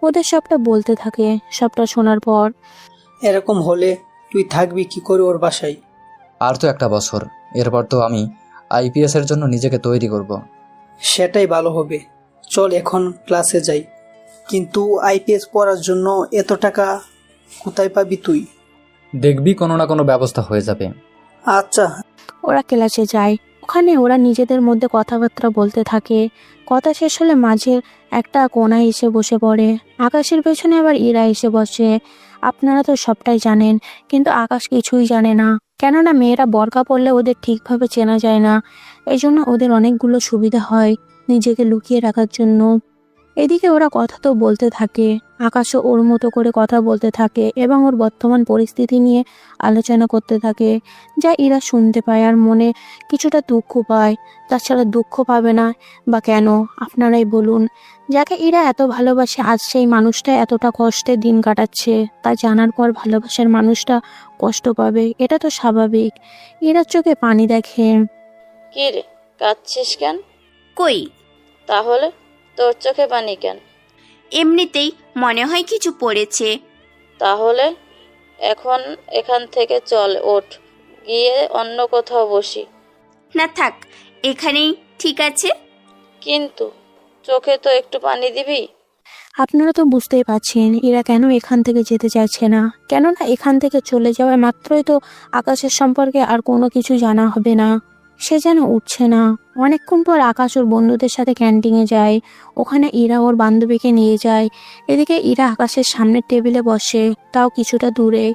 ওদের সবটা বলতে থাকে। সবটা শোনার পর
এরকম হলে তুই থাকবি কি করে ওর বাসায়?
আর তো একটা বছর, এরপর তো আমি আইপিএস এর জন্য নিজেকে তৈরি করব।
সেটাই ভালো হবে। চল এখন ক্লাসে যাই। কিন্তু আইপিএস পড়ার জন্য এত টাকা কোথায় পাবি তুই?
দেখবি কোনো না কোনো ব্যবস্থা হয়ে যাবে।
আচ্ছা।
ওরা ক্লাসে যায়। ওখানে ওরা নিজেদের মধ্যে কথাবার্তা বলতে থাকে। কথা শেষ হলে মাঝের একটা কোণায় এসে বসে পড়ে। আকাশের পেছনে আবার ইরা এসে বসে। আপনারা তো সবটাই জানেন, কিন্তু আকাশ কিছুই জানে না, কেননা মেয়েরা বোরকা পরলে ওদের ঠিকভাবে চেনা যায় না। এই জন্য ওদের অনেকগুলো সুবিধা হয় নিজেকে লুকিয়ে রাখার জন্য। এদিকে ওরা কথা তো বলতে থাকে। আকাশও ওর মতো করে কথা বলতে থাকে এবং ওর বর্তমান পরিস্থিতি নিয়ে আলোচনা করতে থাকে, যা ইরা শুনতে পায় আর মনে কিছুটা দুঃখ পায়। তাছাড়া দুঃখ পাবে না বা কেন, আপনারাই বলুন। যাকে ইরা এত ভালোবাসে আজ সেই মানুষটা এতটা কষ্টে দিন কাটাচ্ছে, তা জানার পর ভালোবাসার মানুষটা কষ্ট পাবে, এটা তো স্বাভাবিক। ইরার চোখে পানি দেখে।
কি রে, কাঁদছিস কেন?
কই?
তাহলে তোর চোখে পানি কেন?
এমনিতেই মনে হয় কিছু পড়েছে।
তাহলে এখন এখান থেকে চল, ওঠ, গিয়ে অন্য কোথাও বসি।
না থাক, এখানেই ঠিক আছে।
কিন্তু চোখে তো একটু পানি দিবি।
আপনারা তো বুঝতেই পারছেন এরা কেন এখান থেকে যেতে চাইছে না, কেননা এখান থেকে চলে যাওয়া মাত্রই তো আকাশের সম্পর্কে আর কোনো কিছু জানা হবে না। সে যেন উঠছে না। অনেকক্ষণ পর আকাশ ওর বন্ধুদের সাথে ক্যান্টিনে যায়। ওখানে ইরা ওর বান্ধবীকে নিয়ে যায়। এদিকে ইরা আকাশের সামনের টেবিলে বসে, তাও কিছুটা দূরে।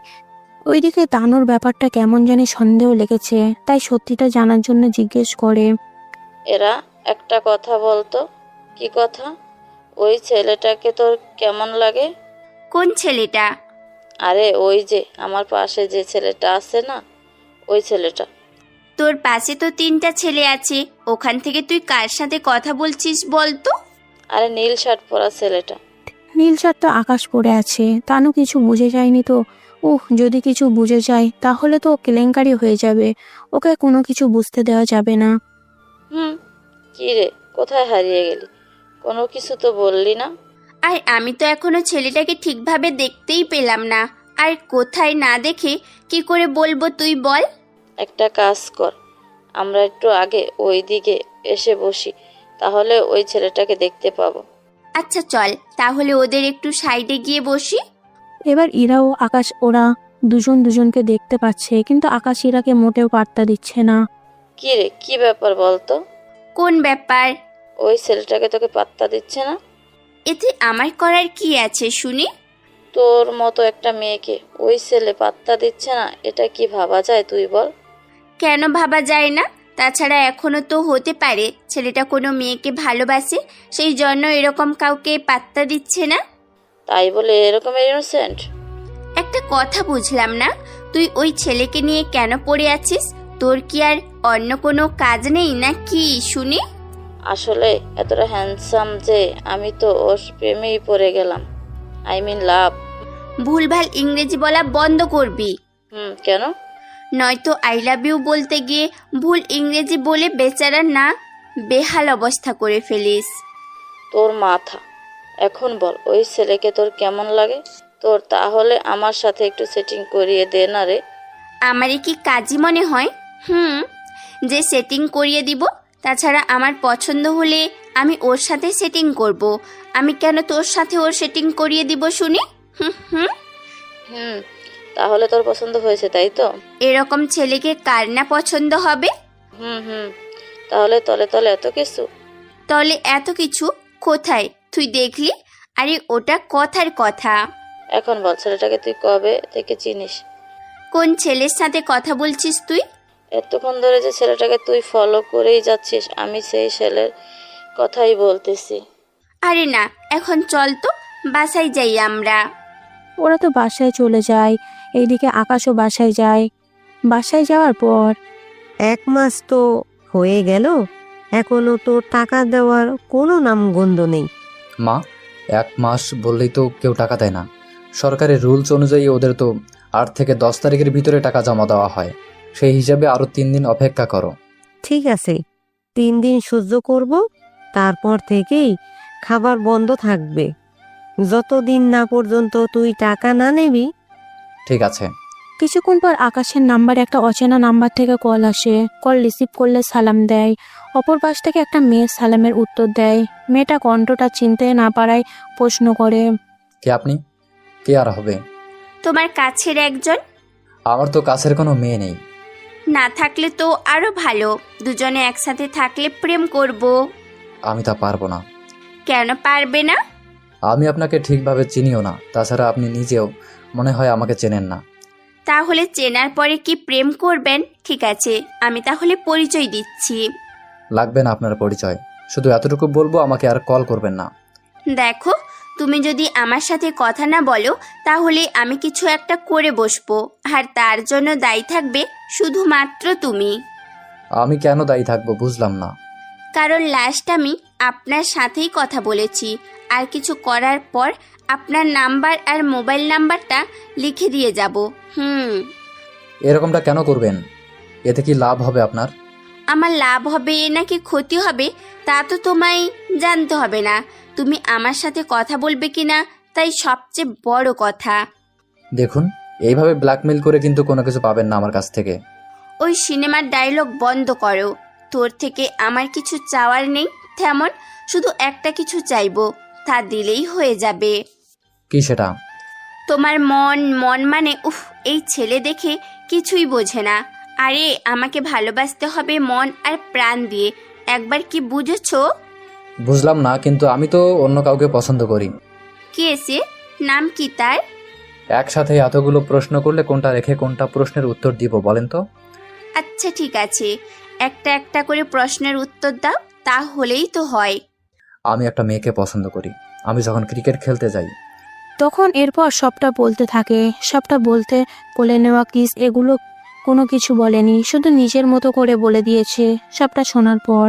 ওইদিকে তানুর ব্যাপারটা কেমন জানি সন্দেহ লেগেছে, তাই সত্যিটা জানার জন্য জিজ্ঞেস করে।
এরা একটা কথা বলতো। কি কথা? ওই ছেলেটাকে তোর কেমন লাগে?
কোন ছেলেটা?
আরে ওই যে আমার পাশে যে ছেলেটা আছে না, ওই ছেলেটা।
তোর পাশে তো 3টা ছেলে আছে, ওখান থেকে তুই কার সাথে কথা বলছিস বলতো?
আরে নীল শার্ট পরা ছেলেটা।
নীল শার্ট তো আকাশ পড়ে আছে। তানু কিছু বুঝে যায়নি তো। যদি কিছু বুঝে যায় তাহলে তো কেলেঙ্কারি হয়ে যাবে। ওকে কোনো কিছু বুঝতে দেওয়া যাবে না।
কি রে, কোথায় হারিয়ে গেলি? কোনো কিছু তো বললি না।
আর আমি তো এখনো ছেলেটাকে ঠিকভাবে দেখতেই পেলাম না। আর কোথায় না দেখে কি করে বলবো তুই বল?
একটা কাজ কর, আমরা একটু আগে ওই দিকে এসে বসি, তাহলে ওই ছেলেটাকে দেখতে পাবো।
আচ্ছা চল, তাহলে ওদের একটু সাইডে গিয়ে বসি।
এবার ইরা ও আকাশ ওরা দুজন দুজনকে দেখতে পাচ্ছে, কিন্তু আকাশ ইরাকে মোটেও পাত্তা দিচ্ছে না।
কি রে, কি ব্যাপার বলতো?
কোন ব্যাপার?
ওই ছেলেটাকে তোকে পাত্তা দিচ্ছে না?
এতে আমার করার কি আছে শুনি?
তোর মতো একটা মেয়েকে ওই ছেলে পাত্তা দিচ্ছে না, এটা কি ভাবা যায় তুই বল?
কেন ভাবা যায় না? তাছাড়া এখনো তো হতে পারে ছেলেটা কোনো মেয়েকে ভালোবাসে, সেই জন্য এরকম কাউকে পাত্তা দিচ্ছে না।
তাই বলে এরকম ইনোসেন্ট?
একটা কথা বুঝলাম না, তুই ওই ছেলেকে নিয়ে কেন পড়ে আছিস? তোর কি আর অন্য কোনো কাজ নেই না কি শুনি?
আসলে এতটা হ্যান্ডসাম যে আমি তো ওর প্রেমেই পড়ে গেলাম। আই মিন লাভ।
ভুলভাল ইংরেজি বলা বন্ধ করবি,
কেন?
নয়তো আই লাভ ইউ বলতে গিয়ে ভুল ইংরেজি বলে বেচারার না বেহাল অবস্থা করে ফেলিস।
তোর মাথা। এখন বল ওই ছেলেকে তোর কেমন লাগে? তোর তাহলে আমার সাথে একটু সেটিং করিয়ে দে না রে।
আমারই কি কাজী মনে হয়? যে সেটিং করিয়ে দিব। তাছাড়া আমার পছন্দ হলে আমি ওর সাথে সেটিং করব। আমি কেন তোর সাথে ওর সেটিং করিয়ে দিব শুনি?
তাহলে তোর পছন্দ হয়েছে তাই তো?
এরকম ছেলেকে কার না পছন্দ হবে?
তাহলে তলে তলে এত কিছু?
তলে এত কিছু কোথায় তুই দেখলি? আরে ওটা কথার কথা।
এখন বল ছেলেটাকে তুই কবে থেকে চিনিস?
কোন ছেলের সাথে কথা বলছিস তুই?
এতক্ষণ ধরে যে ছেলেটাকে তুই ফলো করেই যাচ্ছিস, আমি সেই ছেলের কথাই বলতেছি।
আরে না, এখন চল তো বাসায় যাই আমরা।
ওরা তো বাসায় চলে যায়, এইদিকে আকাশও বাসায় যায়। বাসায় যাওয়ার পর
1 মাস তো হয়ে গেল, এখনো তো টাকা দেওয়ার কোনো নামগন্ধ নেই।
মা, 1 মাস বললেই তো কেউ টাকা দেয় না। সরকারি রুলস অনুযায়ী ওদের তো 8 থেকে 10 তারিখের ভিতরে টাকা জমা দেওয়া হয়। সেই হিসাবে আরও 3 দিন অপেক্ষা করো।
ঠিক আছে, 3 দিন সহ্য করব, তারপর থেকেই খাবার বন্ধ থাকবে, যতদিন না পর্যন্ত তুই টাকা না নেবি।
ঠিক আছে।
কিছুক্ষণ পর আকাশের নাম্বারে একটা অচেনা নাম্বার থেকে কল আসে। কল রিসিভ করলে সালাম দেয়। অপর পাশ থেকে একটা মেয়ে সালামের উত্তর দেয়। মেয়েটা কণ্ঠটা চিনতে না পারায় প্রশ্ন করে,
কে আপনি? কে আর হবে?
তোমার কাছের একজন।
আমার তো কাছের কোনো মেয়ে নেই।
না থাকলে তো আরো ভালো, দুজনে একসাথে থাকলে প্রেম করব।
আমি তা পারবো না।
কেন পারবে না?
আমি আপনাকে ঠিকভাবে চিনিও না, তাছাড়া আপনি নিজেও মনে হয় আমাকে চেনেন না।
তাহলে চেনার পরে কি প্রেম করবেন? ঠিক আছে, আমি তাহলে পরিচয় দিচ্ছি।
লাগবে না আপনার পরিচয়, শুধু এতটুকু বলবো, আমাকে আর কল করবেন না।
দেখো, তুমি যদি আমার সাথে কথা না বলো তাহলে আমি কিছু একটা করে বসবো, আর তার জন্য দায়ী থাকবে শুধুমাত্র তুমি।
আমি কেন দায়ী থাকবো বুঝলাম না।
কারণ লাস্ট আমি আপনার সাথেই কথা বলেছি, আর কিছু করার পর আপনার নাম্বার আর মোবাইল নাম্বারটা লিখে দিয়ে যাব।
এরকমটা কেন করবেন? এতে কি লাভ হবে আপনার?
আমার লাভ হবে নাকি ক্ষতি হবে তা তো তোমায় জানতে হবে না। তুমি আমার সাথে কথা বলবে কিনা তাই সবচেয়ে বড় কথা।
দেখুন, এইভাবে ব্ল্যাকমেল করে কিন্তু কোনো কিছু পাবেন না আমার কাছ থেকে।
ওই সিনেমার ডায়লগ বন্ধ করো। তোর থেকে আমার কিছু চাওয়ার নেই তেমন, শুধু একটা কিছু চাইবো, তা দিলেই হয়ে যাবে।
কি সেটা?
তোমার মন মানে এই ছেলে দেখে কিছুই বোঝে না। আরে আমাকে ভালোবাসতে হবে মন আর প্রাণ দিয়ে, একবার কি বুঝেছো?
বুঝলাম না, কিন্তু আমি তো অন্য কাউকে পছন্দ করি।
কে সে? নাম কি তার?
একসাথে এতগুলো প্রশ্ন করলে কোনটা রেখে কোনটা প্রশ্নের উত্তর দিব বলেন তো?
আচ্ছা ঠিক আছে, একটা একটা করে প্রশ্নের উত্তর দাও, তাহলেই তো হয়।
আমি একটা মেয়েকে পছন্দ করি। আমি যখন ক্রিকেট খেলতে যাই
তখন এরপর সবটা বলতে থাকে। সবটা বলতে বলে নেওয়া কিস এগুলো কোনো কিছু বলেনি, শুধু নিজের মতো করে বলে দিয়েছে। সবটা শোনার পর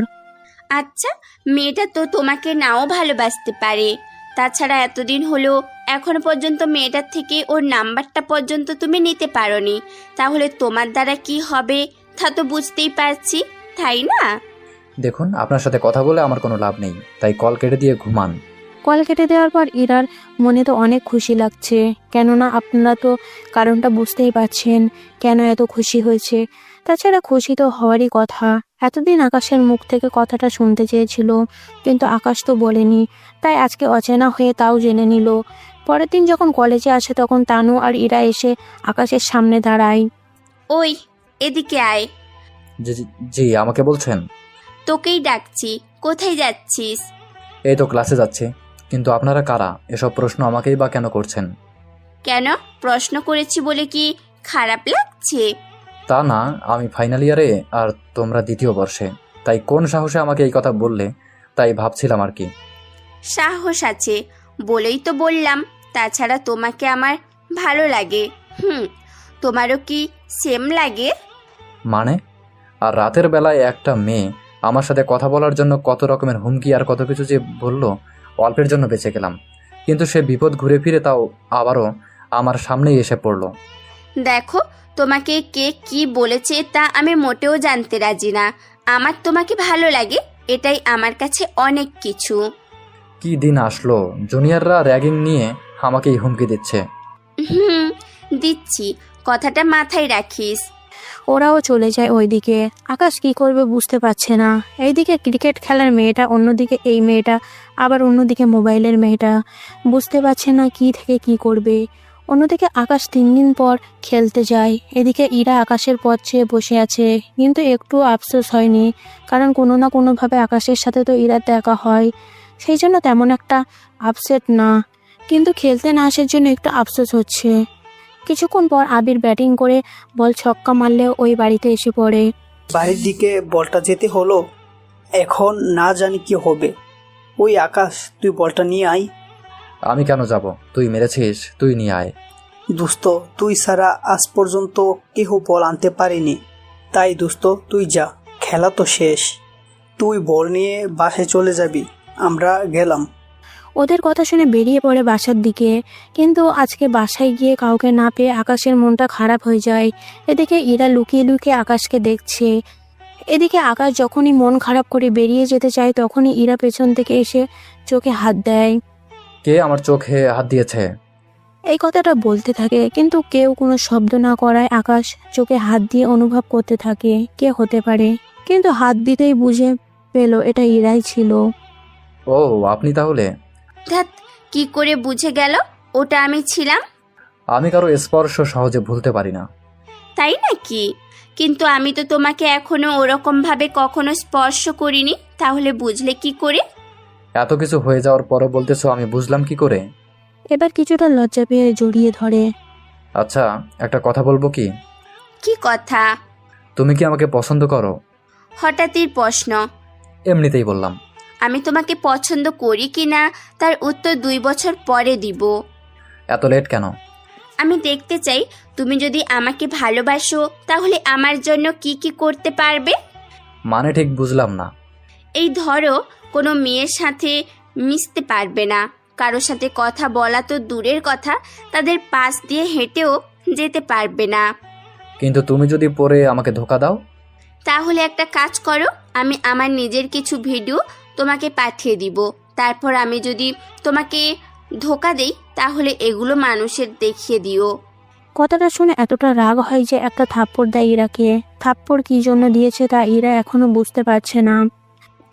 আচ্ছা, মেয়েটা তো তোমাকে নাও ভালোবাসতে পারে। তাছাড়া এতদিন হলো এখনো পর্যন্ত মেয়েটার থেকে ওর নাম্বারটা পর্যন্ত তুমি নিতে পারোনি, তাহলে তোমার দ্বারা কি হবে তা তো বুঝতেই পারছি, তাই না?
দেখুন, আপনার সাথে কথা বলে আমার কোনো লাভ নেই, তাই কল কেটে দিয়ে ঘুমান।
কল কেটে দেওয়ার পর ইরার মনে তো অনেক খুশি লাগছে, কেননা আপনারা তো কারণটা বুঝতেই পারছেন কেন এত খুশি হয়েছে। তাছাড়া খুশি তো হওয়ারই কথা। এতদিন আকাশের মুখ থেকে কথাটা শুনতে চেয়েছিল, কিন্তু আকাশ তো বলেনি, তাই আজকে অচেনা হয়ে তাও জেনে নিল। পরের দিন যখন কলেজে আসে তখন তানু আর ইরা এসে আকাশের সামনে দাঁড়ায়।
ওই এদিকে আয়।
জি, আমাকে বলছেন?
তোকেই ডাকছি, কোথায় যাচ্ছিস?
এই তো ক্লাসে যাচ্ছি। কিন্তু আপনারা কারা? এসব প্রশ্ন আমাকেই বা কেন করছেন?
কেন প্রশ্ন করেছি বলে কি খারাপ লাগছে?
তা না, আমি ফাইনাল ইয়ারে আর তোমরা 2য় বর্ষে, তাই কোন সাহসে আমাকে এই কথা বললে তাই ভাবছিলাম আর কি।
সাহস আছে বলেই তো বললাম। তাছাড়া তোমাকে আমার ভালো লাগে। তোমারও কি সেম লাগে?
মানে? আর রাতের বেলায় একটা মেয়ে আমার সাথে কথা বলার জন্য কত রকমের হুমকি আর কত কিছু যে বলল, অল্পের জন্য বেঁচে গেলাম। কিন্তু সে বিপদ ঘুরে ফিরে তাও আবারও আমার সামনেই এসে পড়লো।
দেখো, তোমাকে কে কি বলেছে তা আমি মোটেও জানতে রাজি না। আমার তোমাকে ভালো লাগে, এটাই আমার কাছে অনেক কিছু।
কি দিন আসলো, জুনিয়ররা র্যাগিং নিয়ে আমাকে এই হুমকি দিচ্ছে।
হুম, দিচ্ছি, কথাটা মাথায় রাখিস।
ওরাও চলে যায় ওইদিকে। আকাশ কি করবে বুঝতে পারছে না। এইদিকে ক্রিকেট খেলার মেয়েটা, অন্যদিকে এই মেয়েটা, আবার অন্যদিকে মোবাইলের মেয়েটা। বুঝতে পারছে না কি থেকে কি করবে। অন্যদিকে আকাশ 3 দিন পর খেলতে যায়। এদিকে ইরা আকাশের পথ চেয়ে বসে আছে, কিন্তু একটু আফসোস হয়নি, কারণ কোনো না কোনোভাবে আকাশের সাথে তো ইরার দেখা হয়, সেই জন্য তেমন একটা আপসেট না। কিন্তু খেলতে না আসার জন্য একটু আফসোস হচ্ছে। কিছুক্ষণ পর আবির ব্যাটিং করে বল ছক্কা মারলে ওই বাড়িতে এসে পড়ে।
বাড়ির দিকে বলটা যেতে হলো, এখন না জানি কি হবে। ওই আকাশ, তুই বলটা নিয়ে আয়।
আমি কেন যাব? তুই মেরেছিস, তুই নিয়ে আয়।
দোস্ত, তুই ছাড়া আজ পর্যন্ত কেহ বল আনতে পারেনি, তাই দোস্ত তুই যা, খেলা তো শেষ। তুই বল নিয়ে বাসায় চলে যাবি, আমরা গেলাম।
ওদের কথা শুনে বেরিয়ে পড়ে বাসার দিকে। কিন্তু আজকে বাসায় গিয়ে কাউকে না পেয়ে আকাশের মনটা খারাপ হয়ে যায়। এদিকে ইরা লুকিয়ে লুকিয়ে আকাশকে দেখছে। এদিকে আকাশ যখনই মন খারাপ করে বেরিয়ে যেতে চায়, তখনই ইরা পেছন থেকে এসে চোখে হাত দেয়।
কে আমার চোখে হাত দিয়েছে?
এই কথাটা বলতে থাকে, কিন্তু কেউ কোনো শব্দ না করায় আকাশ চোখে হাত দিয়ে অনুভব করতে থাকে কে হতে পারে। কিন্তু হাত দিতেই বুঝে পেল এটা ইরাই ছিল।
ও, আপনি তাহলে?
ধ্যাৎ, কি করে বুঝে গেল ওটা আমি ছিলাম?
আমি কারো স্পর্শ সহজে ভুলতে পারি না।
তাই নাকি? কিন্তু আমি তো তোমাকে এখনো ওরকম ভাবে কখনো স্পর্শ করিনি, তাহলে বুঝলে কি করে?
এত কিছু হয়ে যাওয়ার পরও বলতেছো আমি বুঝলাম কি করে?
এবার কিছুটা লজ্জা পেয়ে জড়িয়ে ধরে।
আচ্ছা, একটা কথা বলবো কি?
কি কথা?
তুমি কি আমাকে পছন্দ করো?
হঠাৎই প্রশ্ন।
এমনিতেই বললাম।
আমি তোমাকে পছন্দ করি কি না তার উত্তর 2 বছর পরে দিব।
এত লেট কেন?
আমি দেখতে চাই তুমি যদি আমাকে ভালোবাসো তাহলে আমার জন্য কি কি করতে পারবে।
মানে ঠিক বুঝলাম না।
এই ধরো, কোনো মেয়ের সাথে মিশতে পারবে না, কারোর সাথে কথা বলা তো দূরের কথা, তাদের পাশ দিয়ে হেঁটেও যেতে পারবে না।
কিন্তু তুমি যদি পরে আমাকে ধোকা দাও?
তাহলে একটা কাজ করো, আমি আমার নিজের কিছু ভিডিও তোমাকে পাঠিয়ে দিব। তারপর আমি যদি তোমাকে ধোকা দেই তাহলে এগুলো মানুষের দেখিয়ে দিও।
কথাটা শুনে এতটা রাগ হয় যে একটা থাপ্পড় দেয় ইরাকে। থাপ্পড় কি জন্য দিয়েছে তা ইরা এখনো বুঝতে পারছে না।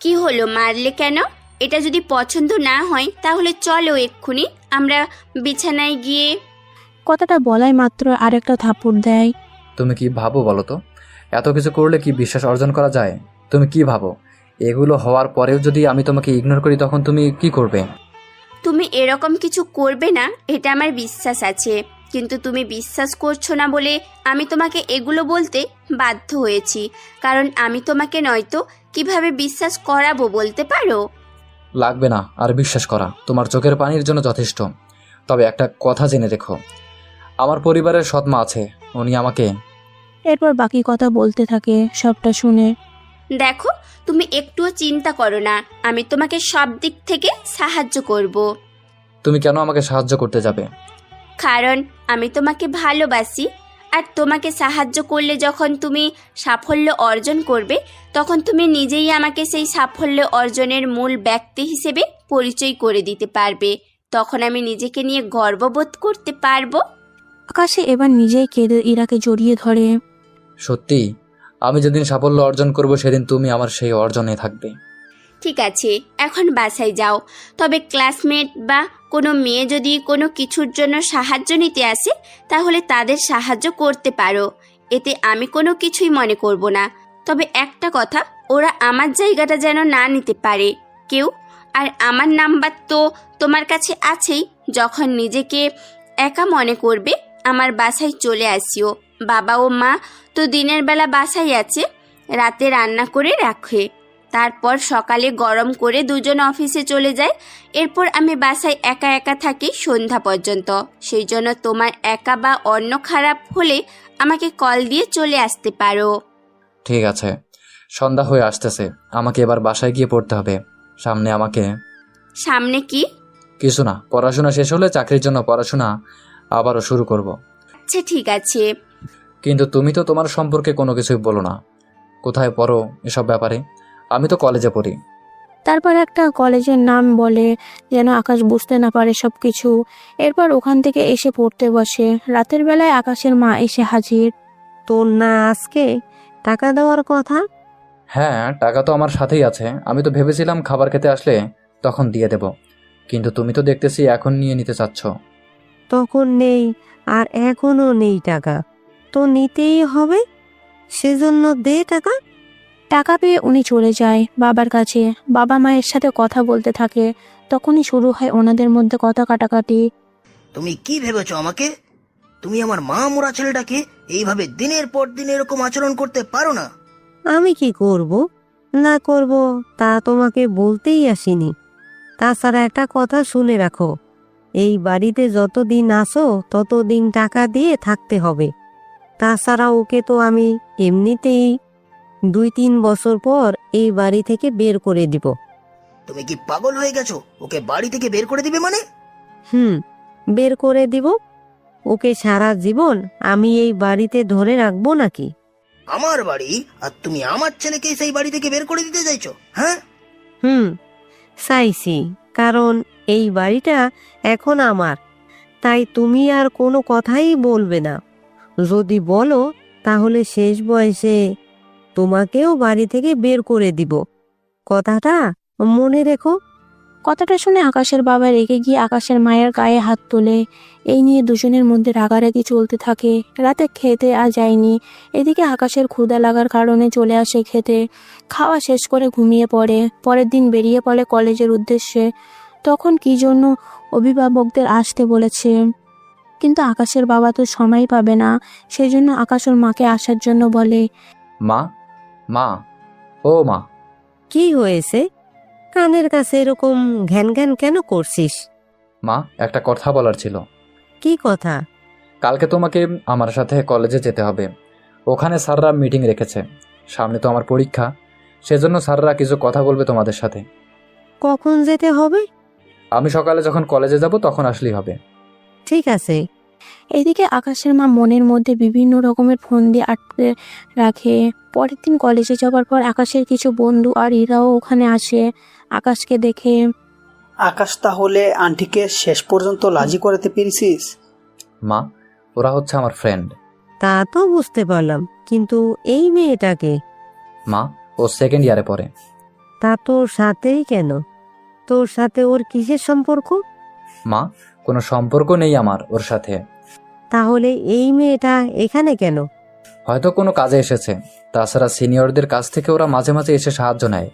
কি হলো, মারলে কেন? এটা যদি পছন্দ না হয় তাহলে চলো এক্ষুনি আমরা বিছানায় গিয়ে।
কথাটা বলাই মাত্র আরেকটা থাপ্পড় দেয়।
তুমি কি ভাবো বলো তো? এত কিছু করলে কি বিশ্বাস অর্জন করা যায়? তুমি কি ভাবো এগুলো হওয়ার পরেও যদি আমি তোমাকে ইগনোর করি তখন তুমি কি করবে?
তুমি এরকম কিছু করবে না এটা আমার বিশ্বাস আছে, কিন্তু তুমি বিশ্বাস করছো না বলে আমি তোমাকে এগুলো বলতে বাধ্য হয়েছি, কারণ আমি তোমাকে নয়তো কিভাবে বিশ্বাস করাবো বলতে পারো?
লাগবে না আর বিশ্বাস করা, তোমার চোখের পানির জন্য যথেষ্ট। তবে একটা কথা জেনে রেখো, আমার পরিবারের সৎমা আছে, উনি আমাকে।
এরপর বাকি কথা বলতে থাকে। সবটা শুনে
দেখো, তুমি একটুও চিন্তা করো না, আমি তোমাকে সব দিক থেকে সাহায্য করব।
তুমি কেন আমাকে সাহায্য করতে যাবে?
কারণ আমি তোমাকে ভালোবাসি, আর তোমাকে সাহায্য করলে যখন তুমি সাফল্য অর্জন করবে তখন তুমি নিজেই আমাকে সেই সাফল্য অর্জনের মূল ব্যক্তি হিসেবে পরিচয় করে দিতে পারবে। তখন আমি নিজেকে নিয়ে গর্ববোধ করতে পারবো।
আকাশে এবার নিজেই কেঁদে ইরাকে জড়িয়ে ধরে।
সত্যি, আমি যেদিন সাফল্য অর্জন করব সেদিন তুমি আমার সেই অর্জনে থাকবে।
ঠিক আছে, এখন বাসায় যাও। তবে ক্লাসমেট বা কোনো মেয়ে যদি কোনো কিছুর জন্য সাহায্য নিতে আসে তাহলে তাদের সাহায্য করতে পারো, এতে আমি কোনো কিছুই মনে করব না। তবে একটা কথা, ওরা আমার জায়গাটা যেন না নিতে পারে কেউ। আর আমার নাম্বার তো তোমার কাছে আছেই, যখন নিজেকে একা মনে করবে আমার বাসায় চলে আসিও। বাবা ও মা তো দিনের বেলা বাসায় আছে, রাতে রান্না করে রাখে, তারপর সকালে গরম করে দুজন অফিসে চলে যায়। এরপর আমি বাসায় একা একা থাকি সন্ধ্যা পর্যন্ত। সেই জন্য তোমার একা বা অন্য খারাপ হলে আমাকে কল দিয়ে চলে আসতে পারো।
ঠিক আছে, সন্ধ্যা হয়ে আসতেছে, আমাকে এবার বাসায় গিয়ে পড়তে হবে। সামনে আমাকে
সামনে কি?
কিছু না, পড়াশোনা শেষ হলে চাকরির জন্য পড়াশোনা আবারও শুরু করব।
আচ্ছা ঠিক আছে।
কিন্তু তুমি তো তোমার সম্পর্কে কোনো কিছুই বলো না, কোথায় পড়ো এসব ব্যাপারে। আমি তো কলেজে পড়ি।
তারপর একটা কলেজের নাম বলে, যেন আকাশ বুঝতে না পারে সব কিছু। এরপর ওখান থেকে এসে পড়তে বসে। রাতের বেলায় আকাশের মা এসে হাজির।
তোর না আজকে টাকা দেওয়ার কথা?
হ্যাঁ, টাকা তো আমার সাথেই আছে। আমি তো ভেবেছিলাম খাবার খেতে আসলে তখন দিয়ে দেব, কিন্তু তুমি তো দেখতেছি এখন নিয়ে নিতে চাচ্ছ।
তখন নেই আর এখনো নেই টাকা, তো নিতেই হবে, সেজন্য দে টাকা।
টাকা পেয়ে উনি চলে যায় বাবার কাছে। বাবা মায়ের সাথে কথা বলতে থাকে। তখনই শুরু হয় ওনাদের মধ্যে কথা কাটাকাটি।
তুমি কি ভেবেছো আমাকে? তুমি আমার মা মোরা ছেলেটাকে এইভাবে দিনের পর দিন এরকম আচরণ করতে পারো না।
আমি কি করব না করব তা তোমাকে বলতেই আসিনি। তাছাড়া একটা কথা শুনে রাখো, এই বাড়িতে যতদিন আসো ততদিন টাকা দিয়ে থাকতে হবে। তাছাড়া ওকে তো আমি এমনিতেই 2-3 বছর পর এই বাড়ি থেকে বের করে দিব।
তুমি কি পাগল হয়ে গেছো? ওকে বাড়ি থেকে বের করে দিবে মানে?
বের করে দিব। ওকে সারা জীবন আমি এই বাড়িতে ধরে রাখবো নাকি?
আমার বাড়ি, আর তুমি আমার ছেলেকে সেই বাড়ি থেকে বের করে দিতে চাইছো? হ্যাঁ,
চাইছি, কারণ এই বাড়িটা এখন আমার। তাই তুমি আর কোনো কথাই বলবে না। যদি বলো তাহলে শেষ বয়সে তোমাকেও বাড়ি থেকে বের করে দিব। কথাটা মনে রেখো।
কথাটা শুনে আকাশের বাবা রেগে গিয়ে আকাশের মায়ের গায়ে হাত তোলে। এই নিয়ে দুজনের মধ্যে রাগারাগি চলতে থাকে। রাতে খেতে আর যায়নি। এদিকে আকাশের ক্ষুধা লাগার কারণে চলে আসে খেতে। খাওয়া শেষ করে ঘুমিয়ে পড়ে। পরের দিন বেরিয়ে পড়ে কলেজের উদ্দেশ্যে। তখন কি জন্য অভিভাবকদের আসতে বলেছে, কিন্তু আকাশের বাবা তো সময় পাবে না। সেই জন্য আকাশ ওর মাকে আসার জন্য বলে।
মা, মা, ও মা।
কি হয়েছে? কানের কাছে এরকম ঘ্যান ঘ্যান কেন করছিস?
মা, একটা কথা বলার ছিল।
কি কথা?
কালকে তোমাকে আমার সাথে কলেজে যেতে হবে। ওখানে স্যাররা মিটিং রেখেছে। সামনে তো আমার পরীক্ষা, সেজন্য স্যাররা কিছু কথা বলবে তোমাদের সাথে।
কখন যেতে হবে?
আমি সকালে যখন কলেজে যাব তখন আসলেই হবে।
ঠিক আছে।
এদিকে আকাশের মা মনের মধ্যে বিভিন্ন রকমের ফোন দিয়ে আটকে রাখে। পরের দিন কলেজে যাওয়ার পর আকাশের কিছু বন্ধু আর ইরাও ওখানে আসে। আকাশকে দেখে।
আকাশ, তাহলে আন্টিকে শেষ পর্যন্ত রাজি করাতে পেরেছিস?
মা, ওরা হচ্ছে আমার ফ্রেন্ড।
তা তো বুঝতে পারলাম, কিন্তু এই মেয়েটাকে?
মা, ও সেকেন্ড ইয়ারে পড়ে।
তা তোর সাথেই কেন? তোর সাথে ওর কিসের সম্পর্ক?
মা, কোনো সম্পর্ক নেই আমার ওর সাথে।
তাহলে এই মেয়েটা এখানে কেন?
হয়তো কোনো কাজে এসেছে। তাছাড়া সিনিয়রদের কাছ থেকে ওরা মাঝে মাঝে এসে সাহায্য নেয়,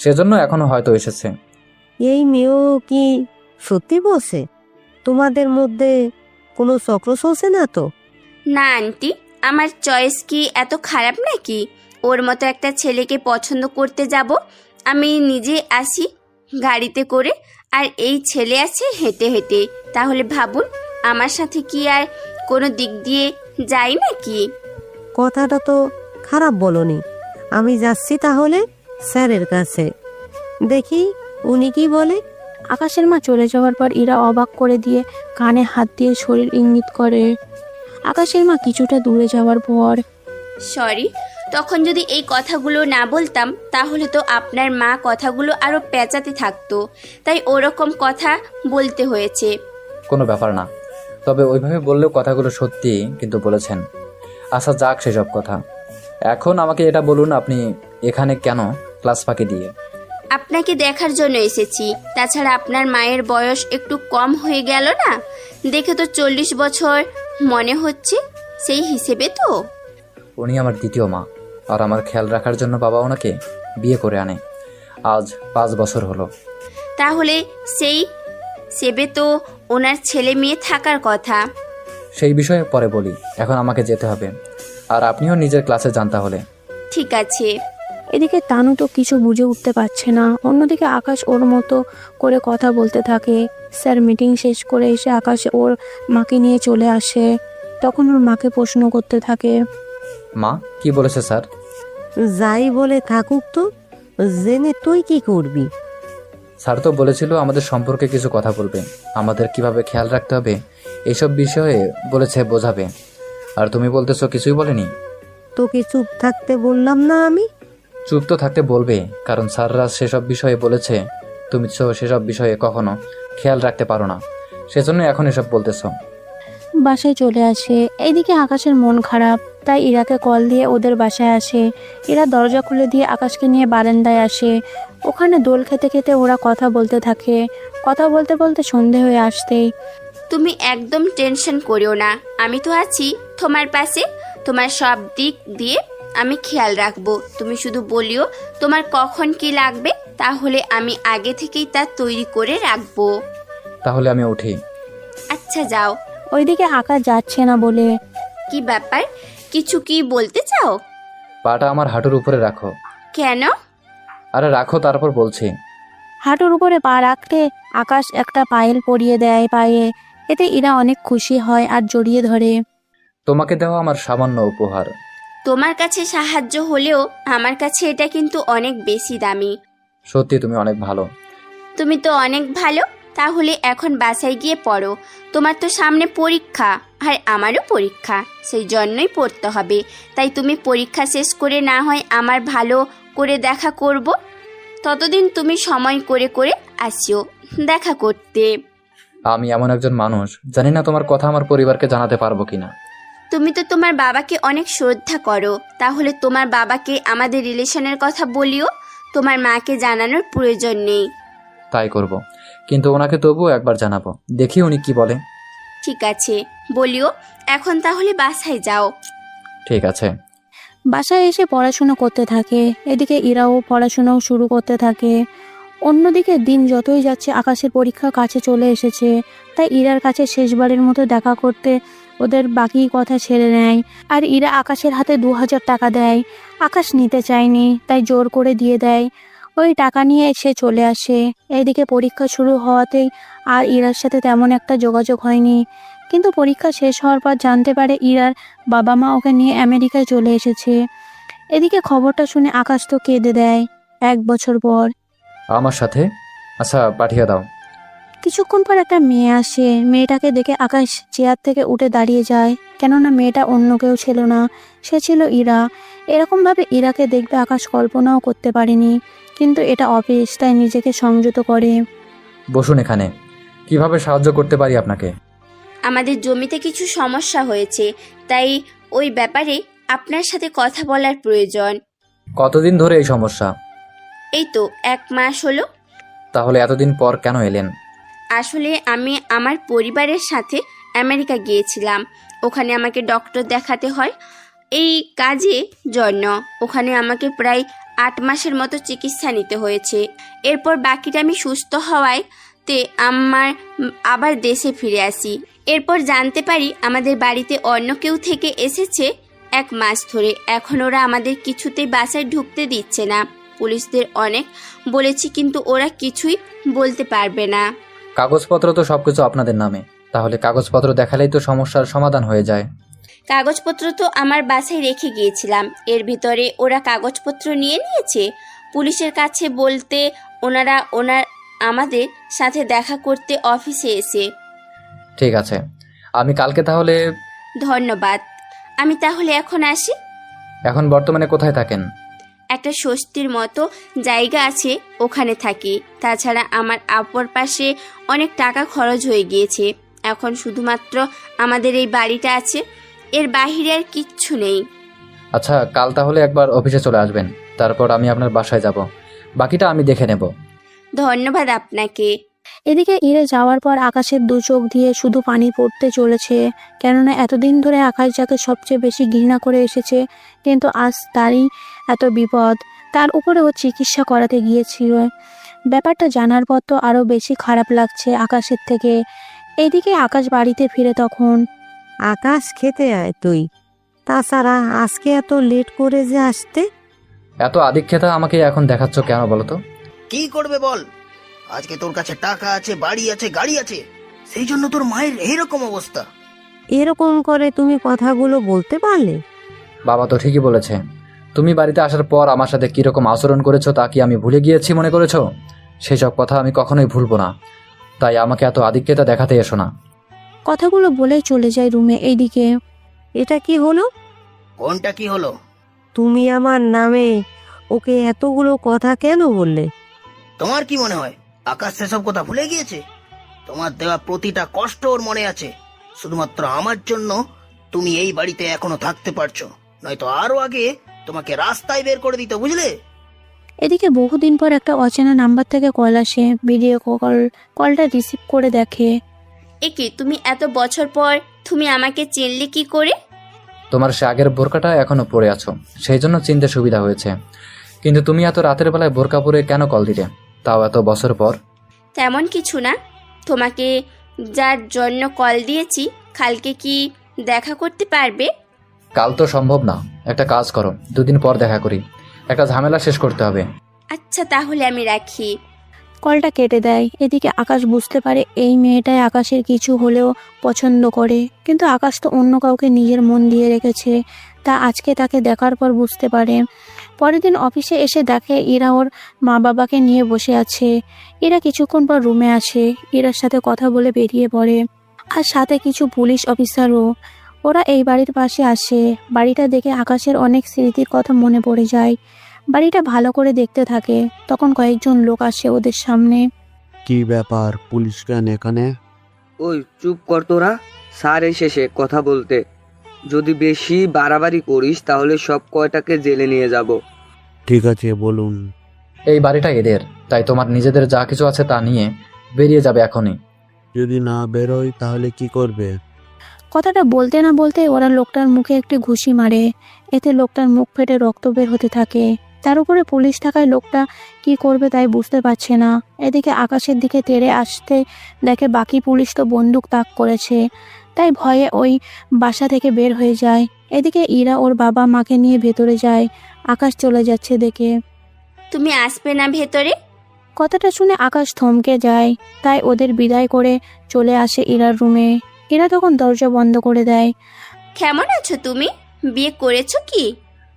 সেজন্য এখনো হয়তো এসেছে।
এই মেয়েও কি সত্যি বলছে? তোমাদের মধ্যে কোনো চক্র চলছে না তো?
না আন্টি, আমার চয়েস কি এত খারাপ নাকি? ওর মতো একটা ছেলেকে পছন্দ করতে যাব? আমি নিজে আসি গাড়িতে করে, আর এই ছেলে আছে হেঁটে হেঁটে। তাহলে ভাবুন, আমার সাথে কি আর কোনো দিক দিয়ে যাই নাকি?
কথাটা তো খারাপ বলনি। আমি যাচ্ছি তাহলে স্যারের কাছে, দেখি উনি কি বলে।
আকাশের মা চলে যাওয়ার পর ইরা অবাক করে দিয়ে কানে হাত দিয়ে শরীর ইঙ্গিত করে। আকাশের মা কিছুটা দূরে যাওয়ার পর,
সরি, তখন যদি এই কথাগুলো না বলতাম তাহলে তো আপনার মা কথাগুলো আরও পেঁচাতে থাকতো, তাই ওরকম কথা বলতে হয়েছে।
কোনো ব্যাপার না, তবে ওইভাবে বললেও কথাগুলো সত্যি কিন্তু বলেছেন। আচ্ছা যাক সেসব কথা। এখন আমাকে এটা বলুন, আপনি এখানে কেন ক্লাস ফাঁকি দিয়ে?
আপনাকে দেখার জন্য এসেছি। তাছাড়া আপনার মায়ের বয়স একটু কম হয়ে গেল না? দেখে তো 40 বছর মনে হচ্ছে, সেই হিসেবে তো।
উনি আমার দ্বিতীয় মা, আর আমার খেয়াল রাখার জন্য বাবা ওনাকে বিয়ে করে আনে। আজ 5 বছর হলো।
তাহলে সেই সেবে তো ওনার ছেলে মেয়ে থাকার কথা।
সেই বিষয়ে পরে বলি, এখন আমাকে যেতে হবে। আর আপনিও নিজের ক্লাসে যান তাহলে।
ঠিক আছে।
এদিকে তানু তো কিছু বুঝে উঠতে পারছে না। অন্যদিকে আকাশ ওর মতো করে কথা বলতে থাকে। স্যার মিটিং শেষ করে এসে আকাশ ওর মাকে নিয়ে চলে আসে। তখন ওর মাকে প্রশ্ন করতে থাকে।
মা, কি বলেছে স্যার?
যাই বলে থাকুক তো, জেনে তুই কি করবি?
স্যার তো বলেছিল আমাদের সম্পর্কে কিছু কথা বলবে, আমাদের কিভাবে খেয়াল রাখতে হবে এইসব বিষয়ে বলেছে, বোঝাবে। আর তুমি বলতেছো কিছুই বলেনি?
তোকে চুপ থাকতে বললাম না আমি?
চুপ তো থাকতে বলবে, কারণ স্যাররা সেসব বিষয়ে বলেছে, তুমি তো সেসব বিষয়ে কখনো খেয়াল রাখতে পারো না, সেজন্য এখন এসব বলতেছো।
বাসায় চলে আসে। এইদিকে আকাশের মন খারাপ, তাই ইরাকে কল দিয়ে ওদের বাসায় আসে। ইরা দরজা খুলে দিয়ে আকাশকে নিয়ে বারান্দায় আসে। ওখানে দোল খেতে খেতে ওরা কথা বলতে থাকে। কথা বলতে বলতে সন্ধে হয়ে আসতেই
তুমি একদম টেনশন করিও না, আমি তো আছি তোমার পাশে। তোমার সব দিক দিয়ে আমি খেয়াল রাখবো। তুমি শুধু বলিও তোমার কখন কি লাগবে, তাহলে আমি আগে থেকেই তা তৈরি করে রাখবো।
তাহলে আমি উঠি।
আচ্ছা যাও।
ওইদিকে আকাশ যাচ্ছে না বলে
কি ব্যাপার, কিছু কি বলতে চাও?
পাটা আমার হাঁটুর উপরে রাখো।
কেন?
আরে রাখো, তারপর বলছি।
হাঁটুর উপরে পা রাখতে আকাশ একটা পায়েল পরিয়ে দেয় পায়ে। এতে ইরা অনেক খুশি হয় আর জড়িয়ে ধরে।
তোমাকে দেওয়া আমার সামান্য উপহার।
তোমার কাছে সাহায্য হলেও আমার কাছে এটা কিন্তু অনেক বেশি দামি।
সত্যি তুমি অনেক ভালো।
তুমি তো অনেক ভালো। তাহলে এখন বাসায় গিয়ে পড়ো। তোমার তো সামনে পরীক্ষা, আর আমারও পরীক্ষা, সেই জন্যই পড়তে হবে। তাই তুমি পরীক্ষা শেষ করে না হয় আমার ভালো করে দেখা করব। ততদিন তুমি সময় করে করে আসিও দেখা করতে।
আমি এমন একজন মানুষ, জানি না তোমার কথা আমার পরিবারকে জানাতে পারবো কিনা।
তুমি তো তোমার বাবাকে অনেক শ্রদ্ধা করো, তাহলে তোমার বাবাকে আমাদের রিলেশনের কথা বলিও। তোমার মাকে জানানোর প্রয়োজন নেই।
তাই করব, কিন্তু ওনাকে তবুও একবার জানাবো, দেখি উনি কি বলে।
ঠিক আছে, বলিও। এখন তাহলে বাসায় যাও।
ঠিক আছে।
বাসায় এসে পড়াশোনা করতে থাকে। এদিকে ইরাও পড়াশোনাও শুরু করতে থাকে। অন্যদিকে দিন যতই যাচ্ছে আকাশের পরীক্ষা কাছে চলে এসেছে। তাই ইরার কাছে শেষবারের মতো দেখা করতে ওদের বাকি কথা ছেড়ে নেয়। আর ইরা আকাশের হাতে 2000 টাকা দেয়। আকাশ নিতে চায়নি, তাই জোর করে দিয়ে দেয়। ওই টাকা নিয়ে সে চলে আসে। এইদিকে পরীক্ষা শুরু হওয়াতেই আর ইরার সাথে তেমন একটা যোগাযোগ হয়নি। কিন্তু পরীক্ষা শেষ হওয়ার পর জানতে পারে ইরার বাবা মা ওকে নিয়ে আমেরিকায় চলে এসেছে। এদিকে খবরটা শুনে আকাশ তো কেঁদে দেয়। 1 বছর পর
আমার সাথে? আচ্ছা, পাঠিয়ে দাও।
কিছুক্ষণ পর একটা মেয়ে আসে। মেয়েটাকে দেখে আকাশ চেয়ার থেকে উঠে দাঁড়িয়ে যায়, কেননা মেয়েটা অন্য কেউ ছিল না, সে ছিল ইরা। এরকমভাবে ইরাকে দেখবে আকাশ কল্পনাও করতে পারেনি। কিন্তু এটা অফিস, তাই নিজেকে সংযত করে।
বসুন এখানে, কিভাবে সাহায্য করতে পারি আপনাকে?
আমাদের জমিতে কিছু সমস্যা হয়েছে, তাই ওই ব্যাপারে আপনার সাথে কথা বলার প্রয়োজন।
কতদিন ধরে এই সমস্যা?
এই তো 1 মাস হলো।
তাহলে এতদিন পর কেন এলেন?
আসলে আমি আমার পরিবারের সাথে আমেরিকা গিয়েছিলাম। ওখানে আমাকে ডক্টর দেখাতে হয় এই কাজে জন্য। ওখানে আমাকে প্রায় 8 মাসের মতো চিকিৎসা নিতে হয়েছে। এরপর বাকিটা আমি সুস্থ হওয়ায় আমার আবার দেশে ফিরে আসি। এরপর জানতে পারি আমাদের বাড়িতে অন্য কেউ থেকে এসেছে 1 মাস ধরে। এখন ওরা আমাদের কিছুতেই বাসায় ঢুকতে দিচ্ছে না। পুলিশদের অনেক বলেছি, কিন্তু ওরা কিছুই বলতে পারবে না।
কাগজপত্র তো সবকিছু আপনাদের নামে, তাহলে কাগজপত্র দেখালেই তো সমস্যার সমাধান হয়ে যায়।
কাগজপত্র তো আমার বাসায় রেখে গিয়েছিলাম, এর ভিতরে ওরা কাগজপত্র নিয়ে নিয়েছে। পুলিশের কাছে বলতে ওনারা আমাদের সাথে দেখা করতে অফিসে এসে।
ঠিক আছে, আমি কালকে তাহলে।
ধন্যবাদ। আমি তাহলে এখন আসি।
এখন বর্তমানে কোথায় থাকেন?
একটা স্বস্তির মতো জায়গা আছে, ওখানে থাকি। তাছাড়া আমার অপর পাশে অনেক টাকা খরচ হয়ে গিয়েছে। এখন শুধুমাত্র আমাদের এই বাড়িটা আছে, এর বাহিরে আর কিচ্ছু নেই।
আচ্ছা, কাল তাহলে একবার অফিসে চলে আসবেন, তারপর আমি আপনার বাসায় যাব, বাকিটা আমি দেখে নেব।
ধন্যবাদ আপনাকে।
এদিকে ইরা যাওয়ার পর আকাশের 2 চোখ দিয়ে শুধু পানি পড়তে চলেছে। কেননা এতদিন ধরে আকাশ যাকে সবচেয়ে বেশি ঘৃণা করে এসেছে, কিন্তু আজ তারই এত বিপদ। তার উপরে ও চিকিৎসা করাতে গিয়েছিল। ব্যাপারটা জানার পর তো আরো বেশি খারাপ লাগছে আকাশের থেকে। এদিকে আকাশ বাড়িতে ফিরে তখন।
আকাশ, খেতে আয় তুই। তাছাড়া আজকে এত লেট করে যে আসতে?
এত আদিক্ষেতা আমাকে এখন দেখাচ্ছ কেন বলো তো?
কি করবে বল? আজকে তোর কাছে টাকা আছে, বাড়ি আছে, গাড়ি আছে, সেই জন্য তোর মায়ের এইরকম অবস্থা।
এরকম করে তুমি কথাগুলো বলতে পারলে?
বাবা তো ঠিকই বলেছে, তুমি বাড়িতে আসার পর আমার সাথে কীরকম আচরণ করেছো তা কি আমি ভুলে গিয়েছি মনে করেছো? সেসব কথা আমি কখনোই ভুলবো না, তাই আমাকে এত আধিক্যতা দেখাতে এসো না।
কথাগুলো বলে চলে যায় রুমে। এইদিকে
এটা কি হলো?
কোনটা কি হলো?
তুমি আমার নামে ওকে এতগুলো কথা কেন বললে?
তোমার কি মনে হয় আকাশ সেসব কথা ভুলে গিয়েছে? তোমার দেওয়া প্রতিটা কষ্ট ওর মনে আছে। শুধুমাত্র আমার জন্য তুমি এই বাড়িতে এখনো থাকতে পারছো, নয়তো আরো আগে তোমাকে রাস্তায় বের করে দিত, বুঝলে?
এদিকে বহুদিন পর একটা অচেনা নাম্বার থেকে কল আসে। ভিডিও কলটা রিসিভ করে দেখে।
একে তুমি এত বছর পর তুমি আমাকে চিনলে কি করে?
তোমার সে আগের বোরকাটা এখনো পরে আছো, সেই জন্য চিনতে সুবিধা হয়েছে। কিন্তু তুমি এত রাতের বেলায় বোরকা পরে কেন কল দিলে, তাও এত বছর পর?
তেমন কিছু না, তোমাকে যার জন্য কল দিয়েছি কালকে কি দেখা করতে পারবে?
কাল তো সম্ভব না, একটা কাজ করো, 2 দিন পর দেখা করি, একটা ঝামেলা শেষ করতে হবে।
আচ্ছা তাহলে আমি রাখি।
কলটা কেটে দেয়। এদিকে আকাশ বুঝতে পারে এই মেয়েটাই আকাশের কিছু হলেও পছন্দ করে, কিন্তু আকাশ তো অন্য কাউকে নিজের মন দিয়ে রেখেছে। তা আজকে তাকে দেখার পর বুঝতে পারে। পরের দিন অফিসে এসে দেখে ইরা ওর মা বাবাকে নিয়ে বসে আছে। ইরা কিছুক্ষণ পর রুমে আসে, ইরার সাথে কথা বলে বেরিয়ে পড়ে, আর সাথে কিছু পুলিশ অফিসারও। ওরা এই বাড়ির পাশে আসে। বাড়িটা দেখে আকাশের অনেক স্মৃতির কথা মনে পড়ে যায়। বাড়িটা ভালো করে দেখতে থাকে। তখন কয়েকজন লোক আসে ওদের সামনে।
কি ব্যাপার, পুলিশ কেন এখানে?
ওই চুপ কর তোরা, স্যার এসেছে কথা বলতে। যদি বেশি বাড়াবাড়ি করিস তাহলে সব কয়টাকে জেলে নিয়ে যাব।
ঠিক আছে, বলুন।
এই বাড়িটা এদের, তাই তোমার নিজেদের যা কিছু আছে তা নিয়ে বেরিয়ে যাবে এখনই।
যদি না বেরোয় তাহলে কি করবে?
কথাটা বলতে না বলতে ওরা লোকটার মুখে একটি ঘুষি মারে। এতে লোকটার মুখ ফেটে রক্ত বের হতে থাকে। তার উপরে পুলিশ থাকায় লোকটা কি করবে তাই বুঝতে পারছে না। এদিকে আকাশের দিকে তেড়ে আসতে দেখে বাকি পুলিশ তো বন্দুক তাক করেছে, তাই ভয়ে ওই বাসা থেকে বের হয়ে যায়। এদিকে ইরা ওর বাবা মাকে নিয়ে ভেতরে যায়। আকাশ চলে যাচ্ছে দেখে।
তুমি আসবে না ভেতরে?
কথাটা শুনে আকাশ থমকে যায়, তাই ওদের বিদায় করে চলে আসে ইরার রুমে। ইরা তখন দরজা বন্ধ করে দেয়।
কেমন আছো তুমি? বিয়ে করেছো কি?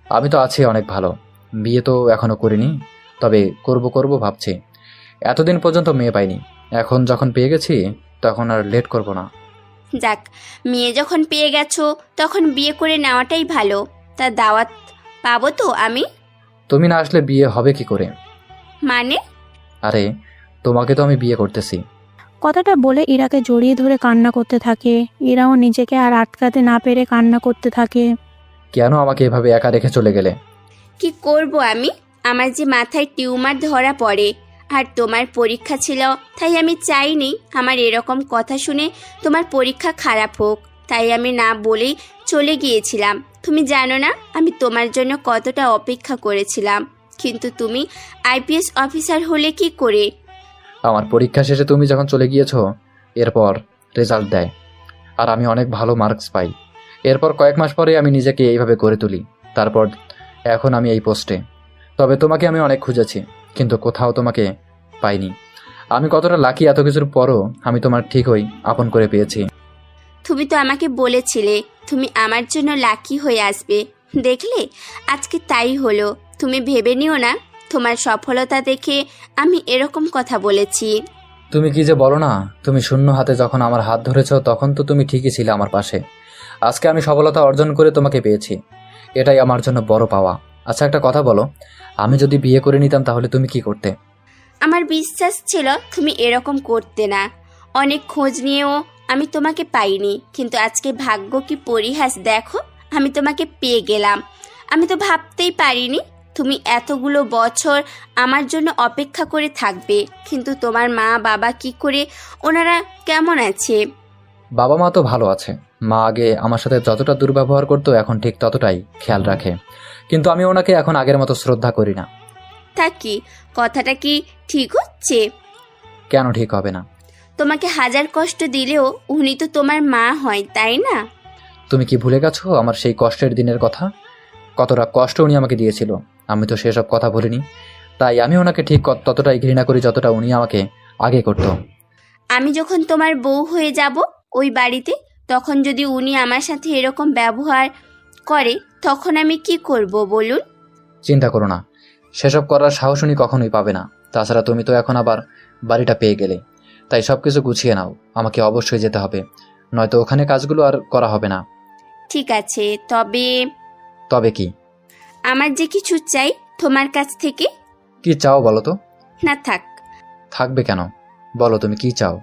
আমি তো আছি অনেক ভালো, বিয়ে তো এখনো করিনি, তবে করব ভাবছি। এতদিন পর্যন্ত মেয়ে পাইনি, এখন যখন পেয়ে গেছি তখন আর লেট করব না।
যাক, মেয়ে যখন পেয়ে গেছো তখন বিয়ে করে নেওয়াটাই ভালো। তা দাওয়াত পাবো তো আমি?
তুমি না আসলে বিয়ে হবে কি করে?
মানে?
আরে তোমাকে তো আমি বিয়ে করতেছি।
কথাটা বলে ইরাকে জড়িয়ে ধরে কান্না করতে থাকে। ইরাও নিজেকে আর আটকাতে না পেরে কান্না করতে থাকে।
কেন আমাকে এভাবে একা রেখে চলে গেলে?
কি করব আমি? আমার যে মাথায় টিউমার ধরা পড়ে, আর তোমার পরীক্ষা ছিল, তাই আমি চাইনি আমার এরকম কথা শুনে তোমার পরীক্ষা খারাপ হোক, তাই আমি না বলেই চলে গিয়েছিলাম। তুমি জানো না আমি তোমার জন্য কতটা অপেক্ষা করেছিলাম, কিন্তু তুমি আইপিএস অফিসার হলে কি করে?
আমার পরীক্ষা শেষে তুমি যখন চলে গিয়েছো, এরপর রেজাল্ট দেয় আর আমি অনেক ভালো মার্কস পাই। এরপর কয়েক মাস পরে আমি নিজেকে এইভাবে গড়ে তুলি, তারপর এখন আমি এই পোস্টে। তবে তোমাকে আমি অনেক খুঁজেছি, কিন্তু কোথাও তোমাকে পাইনি। আমি কতটা লাকি, এত কিছুর পরও আমি তোমার ঠিকই আপন করে পেয়েছি।
তুমি তো আমাকে বলেছিলে তুমি আমার জন্য লাকি হয়ে আসবে, দেখলে আজকে তাই হলো। তুমি ভেবে নিও না তোমার সফলতা দেখে আমি এরকম কথা বলেছি।
তুমি কি যে বলো না, তুমি শূন্য হাতে যখন আমার হাত ধরেছ তখন তো তুমি ঠিকই ছিলে আমার পাশে। আজকে আমি সফলতা অর্জন করে তোমাকে পেয়েছি, এটাই আমার জন্য বড় পাওয়া। আচ্ছা একটা কথা বলো, আমি যদি বিয়ে করে নিতাম তাহলে তুমি কি করতে?
আমার বিশ্বাস ছিল তুমি এরকম করতে না। অনেক খোঁজ নিয়েও আমি তোমাকে পাইনি, কিন্তু আজকে ভাগ্য কি পরিহাস দেখো, আমি তোমাকে পেয়ে গেলাম। আমি তো ভাবতেই পারিনি তুমি এতগুলো বছর আমার জন্য অপেক্ষা করে থাকবে। কিন্তু তোমার মা বাবা কি করে, ওনারা কেমন আছে?
বাবা মা তো ভালো আছে। মা আগে আমার সাথে যতটা দুর্ব্যবহার করতো এখন ঠিক ততটাই খেয়াল রাখে, কিন্তু আমি ওনাকে এখন আগের মতো শ্রদ্ধা করি না।
তা কি, কথাটা কি ঠিক হচ্ছে?
কেন ঠিক হবে না?
তোমাকে হাজার কষ্ট দিলেও উনি তো তোমার মা হয়, তাই না?
তুমি কি ভুলে গেছো আমার সেই কষ্টের দিনের কথা? কতটা কষ্ট উনি আমাকে দিয়েছিল, আমি তো সেসব কথা ভুলিনি। তাই আমি ওনাকে ঠিক ততটাই ঘৃণা করি যতটা উনি আমাকে আগে করতো।
আমি যখন তোমার বউ হয়ে যাব ওই বাড়িতে, তখন যদি উনি আমার সাথে এরকম ব্যবহার করে তখন আমি কি করব বলুন?
চিন্তা করো না, সেসব করার সাহস উনি কখনোই পাবে না। তাছাড়া তুমি তো এখন আবার বাড়িটা পেয়ে গেলে, তাই সব কিছু গুছিয়ে নাও। আমাকে অবশ্যই যেতে হবে, নয়তো ওখানে কাজগুলো আর করা হবে না।
ঠিক আছে, তবে
তবে কি?
আমার যে কিছু চাই তোমার কাছ থেকে।
কি চাও বলো তো?
না থাক,
থাকবে কেন? বলো তুমি কি চাও।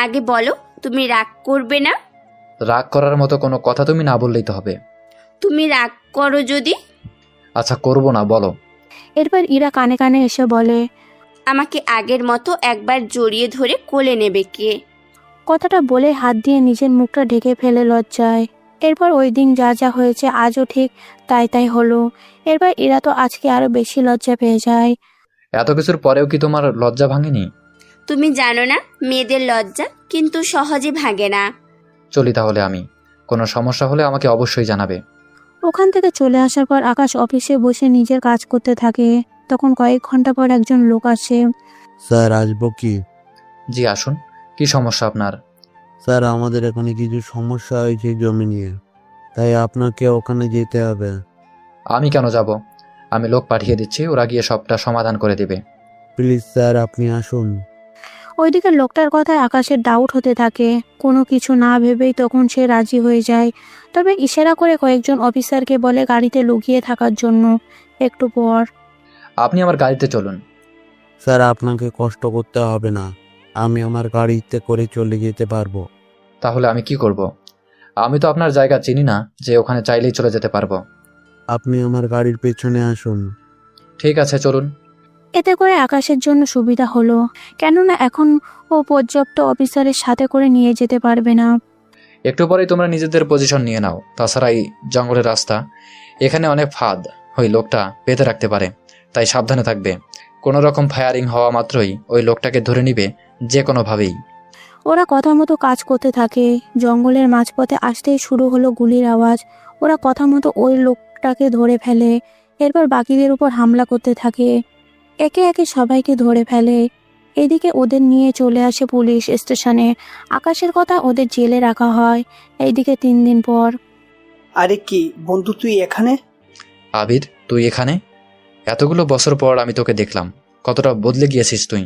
আগে বলো, তুমি রাগ করবে না?
রাগ করার মতো কোনো কথা তুমি না বললেই তো হবে।
তুমি রাগ করো যদি?
আচ্ছা, করবো না, বলো।
এরপর ইরা কানে কানে এসে বলে,
আমাকে আগের মতো একবার জড়িয়ে ধরে কোলে নেবে কে?
কথাটা বলে হাত দিয়ে নিজের মুখটা ঢেকে ফেলে লজ্জায়। এরপর ওই দিন যা যা হয়েছে আজও ঠিক তাই তাই হলো। এরপর ইরা তো আজকে আরো বেশি লজ্জা পেয়ে যায়।
এত কিছুর পরেও কি তোমার লজ্জা ভাঙেনি?
তুমি জানো না, মেয়েদের লজ্জা কিন্তু সহজে ভাঙে না।
চলি তাহলে আমি। কোনো সমস্যা হলে আমাকে অবশ্যই জানাবে।
ওখান থেকে চলে আসার পর আকাশ অফিসে বসে নিজের কাজ করতে থাকে। তখন কয়েক ঘন্টা পর একজন লোক আসে।
স্যার আসবো কি?
জি আসুন। কি সমস্যা আপনার?
স্যার আমাদের এখানে কিছু সমস্যা হয়েছে জমি নিয়ে, তাই আপনাকে ওখানে যেতে হবে।
আমি কেন যাব? আমি লোক পাঠিয়ে দিচ্ছি, ওরা গিয়ে সবটা সমাধান করে দেবে।
প্লিজ স্যার আপনি আসুন।
ওইদিকে লোকটার কথায় আকাশের ডাউট হতে থাকে। কোনো কিছু না ভেবেই তখন সে রাজি হয়ে যায়, তবে ইশারা করে কয়েকজন অফিসারকে বলে গাড়িতে লুকিয়ে থাকার জন্য। একটু পর
আপনি আমার গাড়িতে চলুন।
স্যার আপনাকে কষ্ট করতে হবে না, আমি আমার গাড়িতে করে চলে যেতে পারবো।
তাহলে আমি কি করব? আমি তো আপনার জায়গা চিনি না যে ওখানে চাইলেই চলে যেতে পারবো।
আপনি আমার গাড়ির পেছনে আসুন।
ঠিক আছে, চলুন।
এতে করে আকাশের জন্য সুবিধা হলো, কেননা এখন ও পর্যাপ্ত অফিসারের সাথে করে নিয়ে যেতে পারবে না।
একটু পরেই তোমরা নিজেদের পজিশন নিয়ে নাও। তাছাড়া এই জঙ্গলের রাস্তা, এখানে অনেক ফাঁদ, ওই লোকটা পেতে রাখতে পারে, তাই সাবধানে থাকবে। কোনো রকম ফায়ারিং হওয়া মাত্রই ওই লোকটাকে ধরে নিবে যে কোনোভাবেই।
ওরা কথা মতো কাজ করতে থাকে। জঙ্গলের মাঝপথে আসতেই শুরু হলো গুলির আওয়াজ। ওরা কথা মতো ওই লোকটাকে ধরে ফেলে। এরপর বাকিদের উপর হামলা করতে থাকে, একে একে সবাইকে ধরে ফেলে। এদিকে ওদের নিয়ে চলে আসে পুলিশ স্টেশনে। আকাশের কথা ওদের জেলে রাখা হয়। এইদিকে 3 দিন পর।
আরে কি বন্ধু, তুই এখানে?
আবির, তুই এখানে? এতগুলো বছর পর আমি তোকে দেখলাম, কতটা বদলে গিয়েছিস তুই।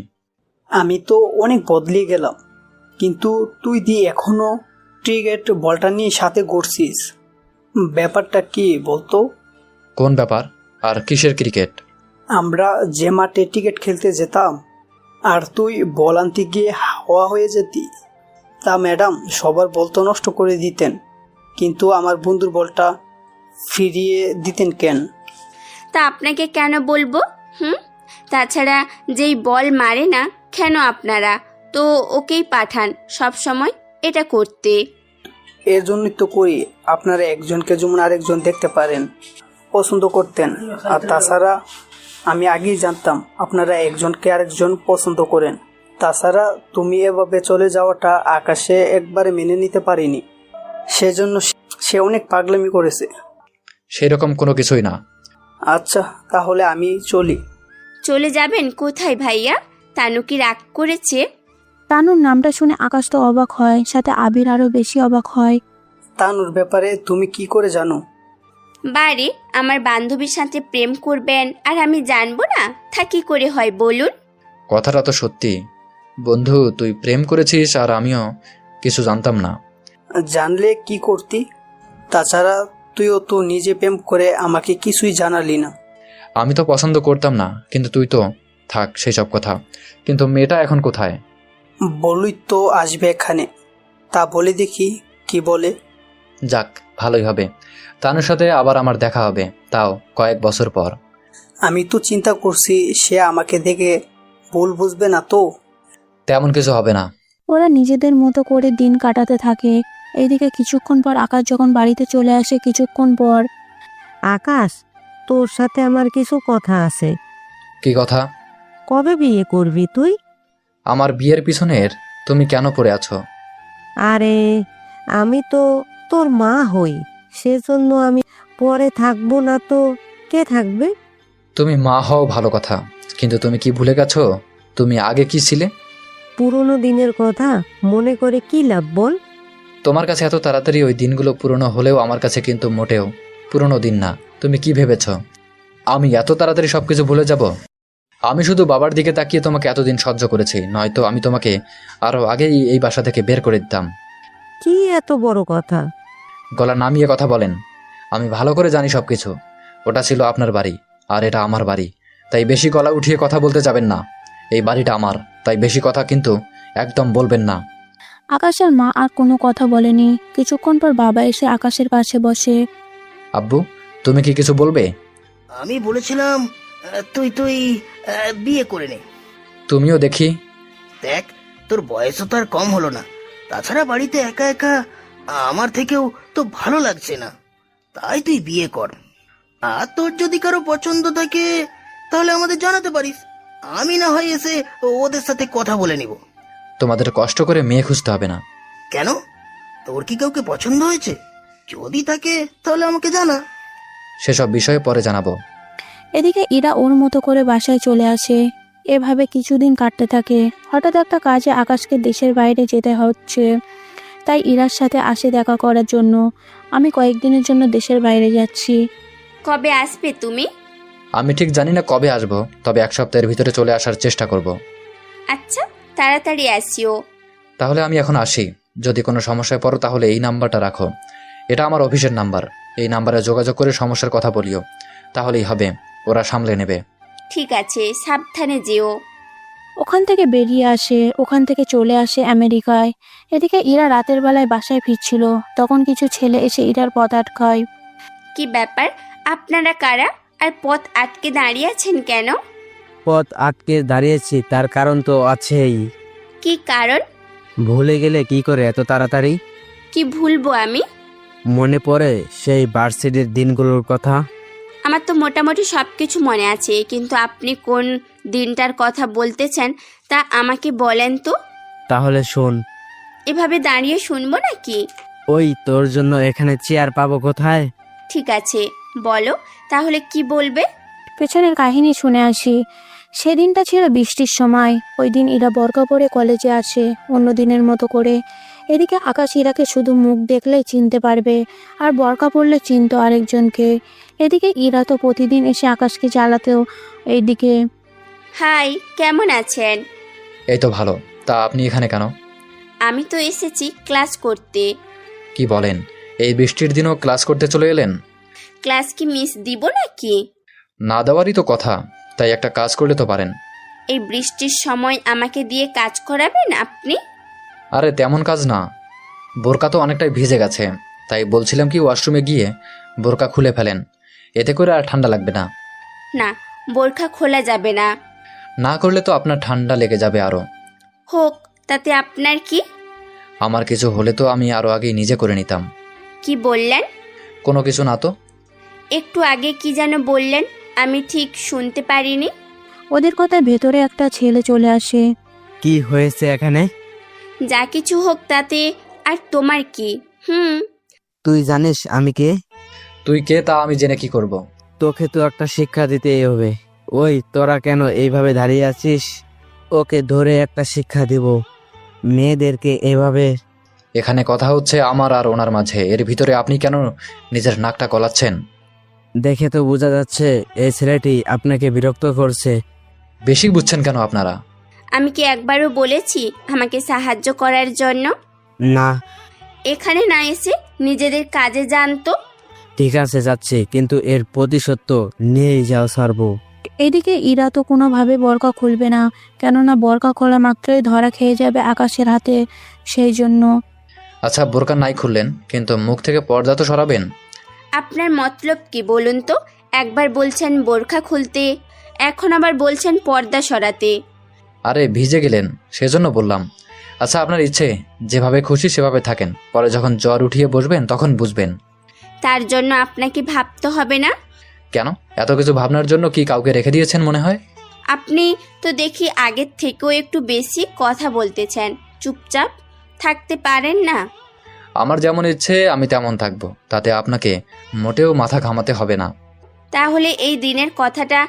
আমি তো অনেক বদলে গেলাম, কিন্তু তুই এখনো ক্রিকেট বলটা নিয়ে সাথে ঘুরছিস। ব্যাপারটা কি বলতো?
কোন ব্যাপার আর কিসের ক্রিকেট?
আমরা যে মাঠে ক্রিকেট খেলতে যেতাম আর তুই বল আনতে গিয়ে হাওয়া হয়ে যেতি, তা ম্যাডাম সবার বল তো নষ্ট করে দিতেন, কিন্তু আমার বন্ধুর বলটা ফিরিয়ে দিতেন কেন?
তা আপনাকে কেন বলবো? তাছাড়া যেই বল মারে না কেন আপনারা তো ওকেই পাঠান সব সময় এটা করতে।
এর জন্যই তো করি, আপনারা একজনকে যেমন আরেকজন দেখতে পারেন, পছন্দ করতেন। আর তাছাড়া আমি আগেই জানতাম আপনারা একজনকে আরেকজন পছন্দ করেন। তাছাড়া তুমি এভাবে চলে যাওয়াটা আকাশে একবারে মেনে নিতে পারিনি, সেজন্য সে অনেক পাগলামি করেছে।
সেরকম কোনো কিছুই না।
আচ্ছা তাহলে আমি চলি।
চলে যাবেন কোথায় ভাইয়া? তানু কি রাগ করেছে?
তানুর নামটা শুনে আকাশ তো অবাক হয়, সাথে আবির আরো বেশি অবাক হয়।
তানুর ব্যাপারে তুমি কি করে জানো?
বারে আমার বান্ধবীর সাথে প্রেম করবেন আর আমি জানবো না? তা কি করে হয় বলুন?
কথাটা তো সত্যি। বন্ধু, তুই প্রেম করেছিস আর আমিও কিছু জানতাম না।
জানলে কি করতি? তাছাড়া তুইও তো নিজে প্রেম করে আমাকে কিছুই জানালি না।
আমি তো পছন্দ করতাম না, কিন্তু তুই তো থাক সেই সব কথা। কিন্তু মেয়েটা এখন কোথায়?
বলুই তো আসবে এখানে, তা বলে দেখি কি বলে।
যাক, ভালোই হবে। তানুর সাথে আবার আমার দেখা হবে, তাও কয়েক বছর পর।
আমি তো চিন্তা করছি সে আমাকে দেখে ভুল বুঝবে না তো।
তেমন কিছু হবে না।
ওরা নিজেদের মতো করে দিন কাটাতে থাকে। এইদিকে কিছুক্ষণ পর আকাশ যখন বাড়িতে চলে আসে, কিছুক্ষণ পর।
আকাশ, তোর সাথে আমার কিছু কথা আছে।
কি কথা?
কবে বিয়ে করবি তুই?
আমার বিয়ের পিছনের তুমি কেন পড়ে আছো?
আরে আমি তো তোর মা হই, সেজন্য আমি পরে থাকবো না তো কে থাকবে?
তুমি মা হও ভালো কথা, কিন্তু তুমি কি ভুলে গেছো তুমি আগে কি ছিলে?
পুরনো দিনের কথা মনে করে কি লাভ বল?
তোমার কাছে এত তাড়াতাড়ি ওই দিনগুলো পুরনো হলেও আমার কাছে কিন্তু মোটেও পুরনো দিন না। তুমি কি ভেবেছ? আমি এত তাড়াতাড়ি সবকিছু ভুলে যাব? আমি শুধু বাবার দিকে তাকিয়ে তোমাকে এতদিন সহ্য করেছি, নয়তো আমি তোমাকে আরো আগেই এই বাসা থেকে বের করে দিতাম।
কি এত বড় কথা?
গলা নামিয়ে কথা বলেন। আমি ভালো করে জানি সবকিছু। ওটা ছিল আপনার বাড়ি, আর এটা আমার বাড়ি, তাই বেশি গলা উঠিয়ে কথা বলতে যাবেন না। এই বাড়িটা আমার, তাই বেশি কথা কিন্তু একদম বলবেন না।
আকাশের মা আর কোনো কথা বলেনি। কিছুক্ষণ পর বাবা এসে আকাশের পাশে বসে।
আব্বু, তুমি কি কিছু বলবে?
আমি বলেছিলাম তুই তুই বিয়ে করে নে।
তুমিও দেখি।
দেখ, তোর বয়সও তো আর কম হলো না। তাছাড়া বাড়িতে একা একা আমার থেকেও তো ভালো লাগছে না, তাই তুই বিয়ে কর। আর তোর যদি কারো পছন্দ থাকে তাহলে আমাদের জানাতে পারিস, আমি না হয় এসে ওদের সাথে কথা বলে নিব।
তোমাদের কষ্ট করে মেয়ে খুঁজতে হবে না।
কেন, তোর কি কাউকে পছন্দ হয়েছে? যদি থাকে তাহলে আমাকে জানা।
সেসব বিষয়ে পরে জানাবো।
এদিকে ইরা ওর মতো করে বাসায় চলে আসে। এভাবে কিছুদিন কাটতে থাকে। হঠাৎ একটা কাজে আকাশকে দেশের বাইরে যেতে হচ্ছে, তাই ইরার সাথে আসে দেখা করার জন্য। আমি কয়েকদিনের জন্য দেশের বাইরে যাচ্ছি।
কবে আসবে তুমি?
আমি ঠিক জানি না কবে আসবো, তবে 1 সপ্তাহের ভিতরে চলে আসার চেষ্টা করব।
আচ্ছা, তাড়াতাড়ি আসিও।
তাহলে আমি এখন আসি। যদি কোনো সমস্যায় পড়ো তাহলে এই নাম্বারটা রাখো, এটা আমার অফিসের নাম্বার। এই নাম্বারে যোগাযোগ করে সমস্যার কথা বলিও, তাহলেই হবে, ওরা সামলে নেবে।
ঠিক আছে, সাবধানে যেও।
ওখান থেকে বেরিয়ে আসে, ওখান থেকে চলে আসে আমেরিকায়। এদিকে ইরা রাতের বেলায় বাসায় ফিরছিল, তখন কিছু ছেলে এসে ইরার পথ আটকায়।
কি ব্যাপার, আপনারা কারা? আর পথ আটকে দাঁড়িয়ে আছেন কেন?
পথ আটকে দাঁড়িয়েছি তার কারণ তো আছেই।
কি কারণ?
ভুলে গেলে কি করে এত তাড়াতাড়ি?
কি ভুলবো আমি?
মনে পড়ে সেই ভার্সিটির দিনগুলোর কথা?
আমার তো মোটামুটি সব কিছু মনে আছে, কিন্তু আপনি কোন দিনটার কথা বলতেছেন তা আমাকে বলেন তো।
তাহলে শোন।
এভাবে দাঁড়িয়ে শুনবো নাকি?
ওই তোর জন্য এখানে চেয়ার পাবো কোথায়?
ঠিক আছে, বলো তাহলে কি বলবে।
পেছনের কাহিনী শুনে আসি। সেদিনটা ছিল বৃষ্টির সময়। ওই দিন ইরা বোরকা পরে কলেজে আসে অন্য দিনের মতো করে। এদিকে আকাশ ইরাকে শুধু মুখ দেখলেই চিনতে পারবে, আর বোরকা পরলে চিনতো আরেকজনকে। এদিকে ইরা তো প্রতিদিন এসে আকাশকে জ্বালাতেও। এইদিকে
হাই, কেমন আছেন?
এই তো ভালো। তা আপনি এখানে কেন?
আমি তো এসেছি ক্লাস করতে।
কি বলেন, এই বৃষ্টির দিনও ক্লাস করতে চলে এলেন?
ক্লাস কি মিস দিব নাকি?
না দেওয়ারই তো কথা, তাই একটা কাজ করলে তো পারেন।
এই বৃষ্টির সময় আমাকে দিয়ে কাজ করাবেন আপনি?
আরে তেমন কাজ না, বোরকা তো অনেকটাই ভিজে গেছে, তাই বলছিলাম কি ওয়াশরুমে গিয়ে বোরকা খুলে ফেলেন, এতে করে আর ঠান্ডা লাগবে না।
না, বোরখা খোলা যাবে না।
না করলে তো আপনার ঠান্ডা লেগে যাবে আরও।
হোক, তাতে আপনার কি?
আমার কিছু হলে তো আমি আরও আগেই নিজে করে নিতাম।
কি বললেন?
কোনো কিছু না তো।
একটু আগে কি যেন বললেন, আমি ঠিক শুনতে পারিনি।
ওদের কথায় ভেতরে একটা ছেলে চলে আসে।
কি হয়েছে এখানে?
যা কিছু হোক তাতে আর তোমার কি?
তুই জানিস আমি কে?
তুই কে তা আমি জেনে কি করব?
তোকে তো একটা শিক্ষা দিতেই হবে। ওই তোরা কেন এইভাবে দাঁড়িয়ে আছিস? ওকে ধরে একটা শিক্ষা দিব। মেয়েদেরকে এভাবে।
এখানে কথা হচ্ছে আমার আর ওনার মাঝে, এর ভিতরে আপনি কেন নিজের নাকটা গলাচ্ছেন?
দেখে তো বোঝা যাচ্ছে এই ছেলেটি আপনাকে বিরক্ত করছে।
বেশি বুঝছেন কেন আপনারা?
আমি কি একবারও বলেছি আমাকে সাহায্য করার জন্য?
না।
এখানে না এসে নিজেদের কাজে জানতো।
ঠিক আছে যাচ্ছে, কিন্তু এর প্রতিশোধ তো নিয়েই যাও সারবো।
এদিকে ইরা তো কোনোভাবে বোরকা খুলবে না, কেননা বোরকা খোলা মাত্রই ধরা খেয়ে যাবে আকাশের হাতে। সেই জন্য।
আচ্ছা, বোরকা নাই খুললেন, কিন্তু মুখ থেকে পর্দা তো সরাবেন।
আপনার মতলব কি বলুন তো? একবার বলছেন বোরখা খুলতে, এখন আবার বলছেন পর্দা সরাতে।
আরে ভিজে গেলেন সেজন্য বললাম। আচ্ছা, আপনার ইচ্ছে, যেভাবে খুশি সেভাবে থাকেন, পরে যখন জ্বর উঠিয়ে বসবেন তখন বুঝবেন।
তার জন্য আপনাকে ভাবতে হবে না?
কেন, এত কিছু ভাবনার জন্য কি কাউকে রেখে দিয়েছেন মনে হয়?
আপনি তো দেখি আগের থেকেও একটু বেশি কথা বলতেছেন। চুপচাপ থাকতে পারেন না?
আমার যেমন ইচ্ছে আমি তেমন থাকবো, তাতে আপনাকে মোটেও মাথা ঘামাতে হবে না।
তাহলে এই দিনের কথাটা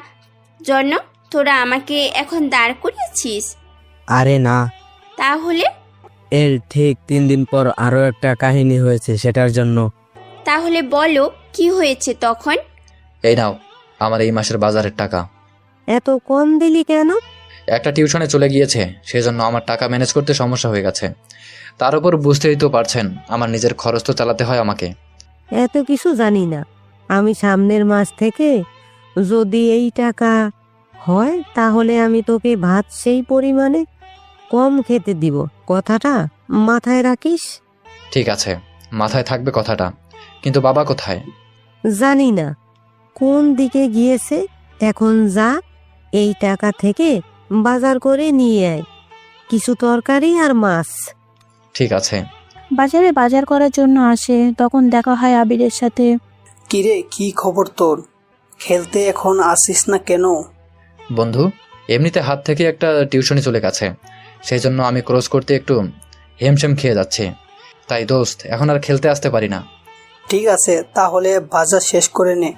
জন্য তোরা আমাকে এখন দাঁড় করিয়েছিস?
আরে না।
তাহলে?
এর ঠিক 3 দিন পর আরো একটা কাহিনী হয়েছে, সেটার জন্য।
তাহলে বলো কি হয়েছে তখন?
এই নাও, আমার এই মাসের বাজারের টাকা।
এত কম দিলি কেন?
একটা টিউশনে চলে গিয়েছে, সেজন্য আমার টাকা ম্যানেজ করতে সমস্যা হয়ে গেছে। তার উপর বুঝতেই তো পারছেন, আমার নিজের খরচ তো চালাতে হয় আমাকে।
এত কিছু জানি না। আমি সামনের মাস থেকে যদি এই টাকা হয় তাহলে আমি তোকে ভাত সেই পরিমাণে কম খেতে দিব, কথাটা মাথায় রাখিস।
ঠিক আছে, মাথায় থাকবে কথাটা। কিন্তু বাবা কোথায়?
জানি না কোন দিকে গিয়েছে। এখন যা, এই টাকা থেকে বাজার করে নিয়ে আয়, কিছু তরকারি আর মাছ।
ঠিক আছে।
বাজারে বাজার করার জন্য আসে, তখন দেখা হয় আবিরের সাথে।
কিরে, কি খবর তোর? খেলতে এখন আসিস না কেন?
বন্ধু, এমনিতে হাত থেকে একটা টিউশনি চলে গেছে, সেই জন্য আমি ক্রস করতে একটু হেমশেম খেয়ে যাচ্ছি। তাই দোস্ত, এখন আর খেলতে আসতে পারি না।
ঠিক আছে, তাহলে বাজার শেষ করে নে।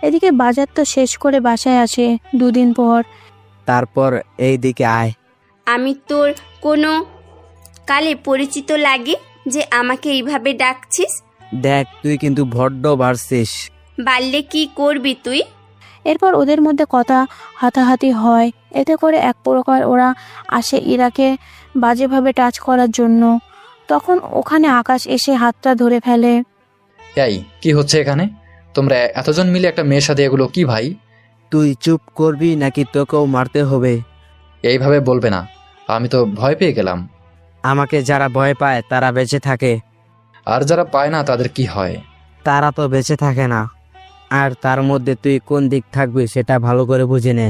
এদিকে বাজার তো শেষ করে বাসায় আসে 2 দিন পর।
তারপর এই দিকে আয়।
আমি তোর কোনো কালে পরিচিত লাগে যে আমাকে এইভাবে ডাকছিস?
দেখ, তুই কিন্তু বড্ড বাড়ছিস।
বাড়লে কি করবি তুই?
এরপর ওদের মধ্যে কথা হাতাহাতি হয়। এতে করে এক প্রকার ওরা আসে ইরাকে বাজেভাবে টাচ করার জন্য। তখন ওখানে আকাশ এসে হাতটা ধরে ফেলে।
এই কি হচ্ছে এখানে? তোমরা এতজন মিলে একটা মেয়ের সাথে এগুলো কি ভাই?
তুই চুপ করবি নাকি তোকেও মারতে হবে?
এইভাবে বলবে না, আমি তো ভয় পেয়ে গেলাম।
আমাকে যারা ভয় পায় তারা বেঁচে থাকে,
আর যারা পায় না তাদের কি হয়?
তারা তো বেঁচে থাকে না। আর তার মধ্যে তুই কোন দিক থাকবি সেটা ভালো করে বুঝে নে।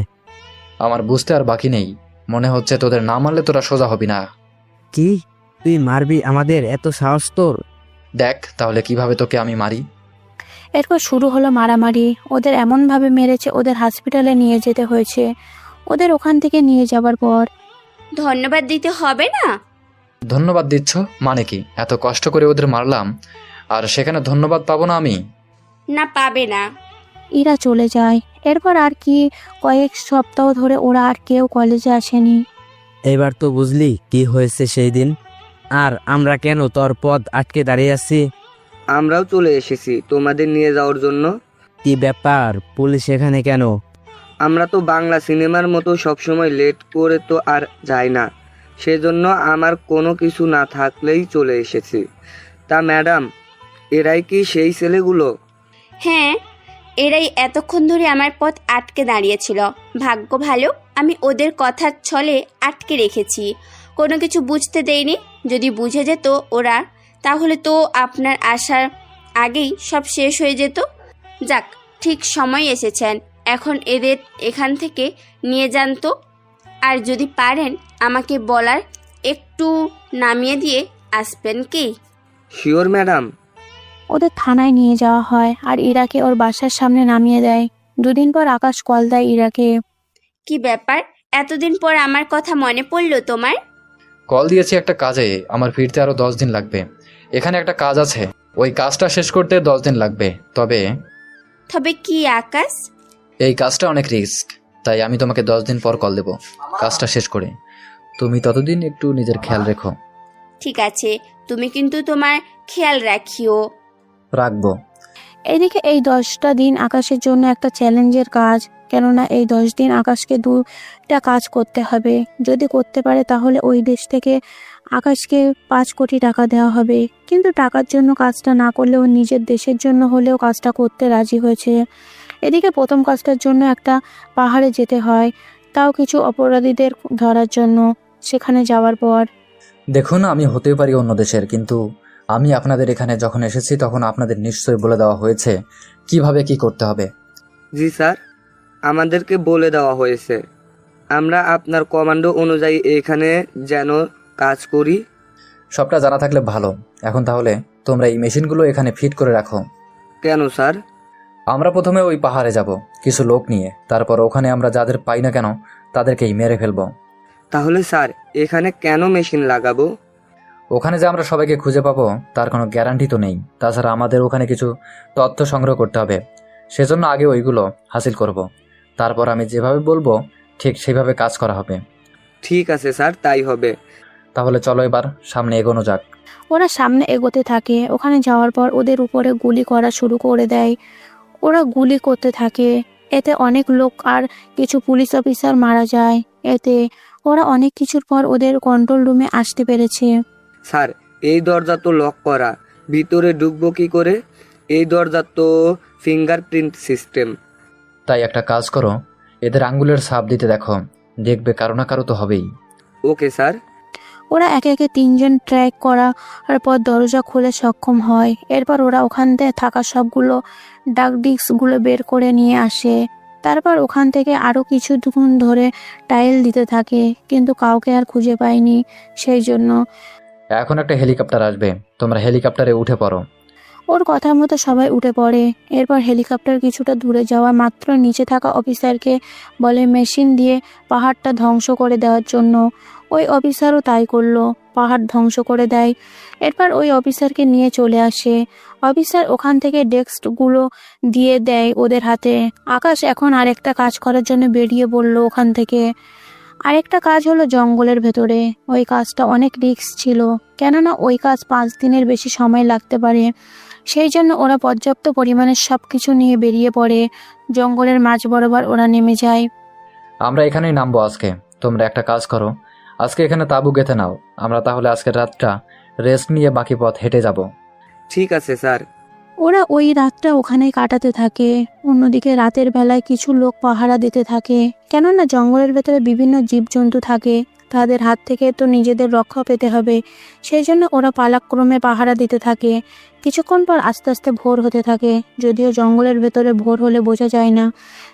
আমার বুঝতে আর বাকি নেই। মনে হচ্ছে তোদের না মারলে তোরা সোজা হবি না।
কি? তুই মারবি আমাদের? এত সাহস তোর?
দেখ তাহলে কিভাবে তোকে আমি মারি।
এরপর শুরু হলো মারামারি। ওদের এমনভাবে মেরেছে ওদের হসপিটালে নিয়ে যেতে হয়েছে। ওদের ওখান থেকে নিয়ে যাবার পর
ধন্যবাদ দিতে হবে না?
ধন্যবাদ দিচ্ছ মানে কি? এত কষ্ট করে ওদের মারলাম আর সেখানে ধন্যবাদ পাবো না আমি?
না, পাবে না।
ইরা চলে যায়। এরপর আর কি কয়েক সপ্তাহ ধরে ওরা আর কেউ কলেজে আসেনি।
এবার তো বুঝলি কি হয়েছে সেই দিন? আর আমরা কেন তোর পথ আটকে দাঁড়িয়ে আছি?
আমরাও চলে এসেছি তোমাদের নিয়ে যাওয়ার জন্য।
কি ব্যাপার, পুলিশ এখানে কেন?
আমরা তো বাংলা সিনেমার মতো সবসময় লেট করে তো আর যাই না, সেজন্য আমার কোনো কিছু না থাকলেই চলে এসেছি। তা ম্যাডাম, এরাই কি সেই ছেলেগুলো?
হ্যাঁ, এরাই এতক্ষণ ধরে আমার পথ আটকে দাঁড়িয়েছিল। ভাগ্য ভালো, আমি ওদের কথার ছলে আটকে রেখেছি, কোনো কিছু বুঝতে দেইনি। যদি বুঝে যেত ওরা, তাহলে তো আপনার আসার আগেই সব শেষ হয়ে যেত। যাক, ঠিক সময় এসেছেন। এখন এদের এখান থেকে নিয়ে যান তো। আর যদি পারেন আমাকে বলার একটু নামিয়ে দিয়ে আসবেন কি?
Sure madam.
ওদের থানায় নিয়ে যাওয়া হয় আর ইরাকে ওর বাসার সামনে নামিয়ে দেয়। 2 দিন পর আকাশ কল দেয় ইরাকে।
কি ব্যাপার, এতদিন পর আমার কথা মনে পড়লো তোমার?
কল দিয়েছি একটা কাজে, আমার ফিরতে আরো 10 দিন লাগবে। এখানে একটা কাজ আছে, ওই কাজটা শেষ করতে 10 দিন লাগবে।
তবে কি আকাশ?
এই কাজটা অনেক রিস্ক, তাই আমি তোমাকে 10 দিন পর কল দেব কাজটা শেষ করে। তুমি ততদিন একটু নিজের খেয়াল রেখো।
ঠিক আছে, তুমি কিন্তু তোমার খেয়াল রাখিও।
রাখবো।
এদিকে এই 10টা দিন আকাশের জন্য একটা চ্যালেঞ্জের কাজ, কেননা এই 10 দিন আকাশকে 2টা কাজ করতে হবে। যদি করতে পারে তাহলে ওই দেশ থেকে আকাশকে 5 কোটি টাকা দেওয়া হবে। কিন্তু টাকার জন্য কাজটা না করলেও নিজের দেশের জন্য হলেও কাজটা করতে রাজি হয়েছে। এদিকে প্রথম কাজটার জন্য একটা পাহাড়ে যেতে হয়, তাও কিছু অপরাধীদের ধরার জন্য। সেখানে যাওয়ার পর
দেখুন, আমি হতে পারি অন্য দেশের, কিন্তু আমি আপনাদের এখানে যখন এসেছি তখন আপনাদের নিশ্চয়ই বলে দেওয়া হয়েছে কিভাবে কি করতে হবে।
জি স্যার, আমাদেরকে বলে দেওয়া হয়েছে। আমরা আপনার কমান্ডো অনুযায়ী এখানে যেন কাজ করি।
সবটা জানা থাকলে ভালো। এখন তাহলে তোমরা এই মেশিনগুলো এখানে ফিট করে রাখো।
কেন স্যার?
আমরা প্রথমে ওই পাহাড়ে যাব কিছু লোক নিয়ে, তারপর ওখানে আমরা যাদের পাই না কেন তাদেরকেই মেরে ফেলবো।
তাহলে স্যার, এখানে কেন মেশিন লাগাবো?
ওখানে যে আমরা সবাইকে খুঁজে পাবো তার কোনো গ্যারান্টি তো নেই। তাছাড়া আমাদের ওখানে কিছু তথ্য সংগ্রহ করতে হবে, সেজন্য আগে ওইগুলো হাসিল করব। তারপর আমি যেভাবে বলবো ঠিক সেইভাবে কাজ করা হবে।
ঠিক আছে স্যার, তাই হবে।
তাহলে চলো এবার সামনে এগোনো যাক।
ওরা সামনে এগোতে থাকে। ওখানে যাওয়ার পর ওদের উপরে গুলি করা শুরু করে দেয়। ওরা গুলি করতে থাকে। এতে অনেক লোক আর কিছু পুলিশ অফিসার মারা যায়। এতে ওরা অনেক কিছুর পর ওদের কন্ট্রোল রুমে আসতে পেরেছে।
স্যার, এই দরজা তো লক করা, ভিতরে ঢুকবো কি করে? এই দরজা তো ফিঙ্গারপ্রিন্ট সিস্টেম।
তাই একটা কাজ করো, এদের আঙ্গুলের ছাপ দিতে দেখো, দেখবে কারো না কারো তো হবেই।
Okay sir.
ওরা একে একে 3জন ট্র্যাক করার পর দরজা খুলে সক্ষম হয়। এরপর ওরা ওখান থেকে থাকা সবগুলো ডাক ডিস্কগুলো বের করে নিয়ে আসে। তারপর ওখান থেকে আরও কিছুক্ষণ ধরে টাইল দিতে থাকে, কিন্তু কাউকে আর খুঁজে পায়নি। সেই জন্য
এখন একটা হেলিকপ্টার আসবে, তোমরা হেলিকপ্টারে উঠে পড়ো।
ওর কথা মতো সবাই উঠে পড়ে। এরপর হেলিকপ্টার কিছুটা দূরে যাওয়া মাত্র নিচে থাকা অফিসারকে বলে মেশিন দিয়ে পাহাড়টা ধ্বংস করে দেওয়ার জন্য। ওই অফিসারও তাই করলো, পাহাড় ধ্বংস করে দেয়। এরপর ওই অফিসারকে নিয়ে চলে আসে। অফিসার ওখান থেকে ডেস্কগুলো দিয়ে দেয় ওদের হাতে। আকাশ এখন আরেকটা কাজ করার জন্য বেরিয়ে পড়ল ওখান থেকে। আরেকটা কাজ হলো জঙ্গলের ভেতরে। ওই কাজটা অনেক রিস্ক ছিল, কেননা ওই কাজ 5 দিনের বেশি সময় লাগতে পারে। সেই জন্য ওরা পর্যাপ্ত পরিমাণে সব কিছু নিয়ে বেরিয়ে পড়ে। জঙ্গলের মাঝ বরাবর ওরা নেমে যায়।
আমরা এখানেই নামবো আজকে। তোমরা একটা কাজ করো, আজকে এখানে তাঁবু গেঁথে নাও। আমরা তাহলে আজকের রাতটা রেস্ট নিয়ে বাকি পথ হেঁটে যাব।
ঠিক আছে স্যার।
ওরা ওই রাতটা ওখানেই কাটাতে থাকে। অন্যদিকে রাতের বেলায় কিছু লোক পাহারা দিতে থাকে, কেননা জঙ্গলের ভেতরে বিভিন্ন জীবজন্তু থাকে, তাদের হাত থেকে তো নিজেদের রক্ষা পেতে হবে। সেই জন্য ওরা পালাক্রমে পাহারা দিতে থাকে। কিছুক্ষণ পর আস্তে আস্তে ভোর হতে থাকে, যদিও জঙ্গলের ভেতরে ভোর হলে বোঝা যায় না,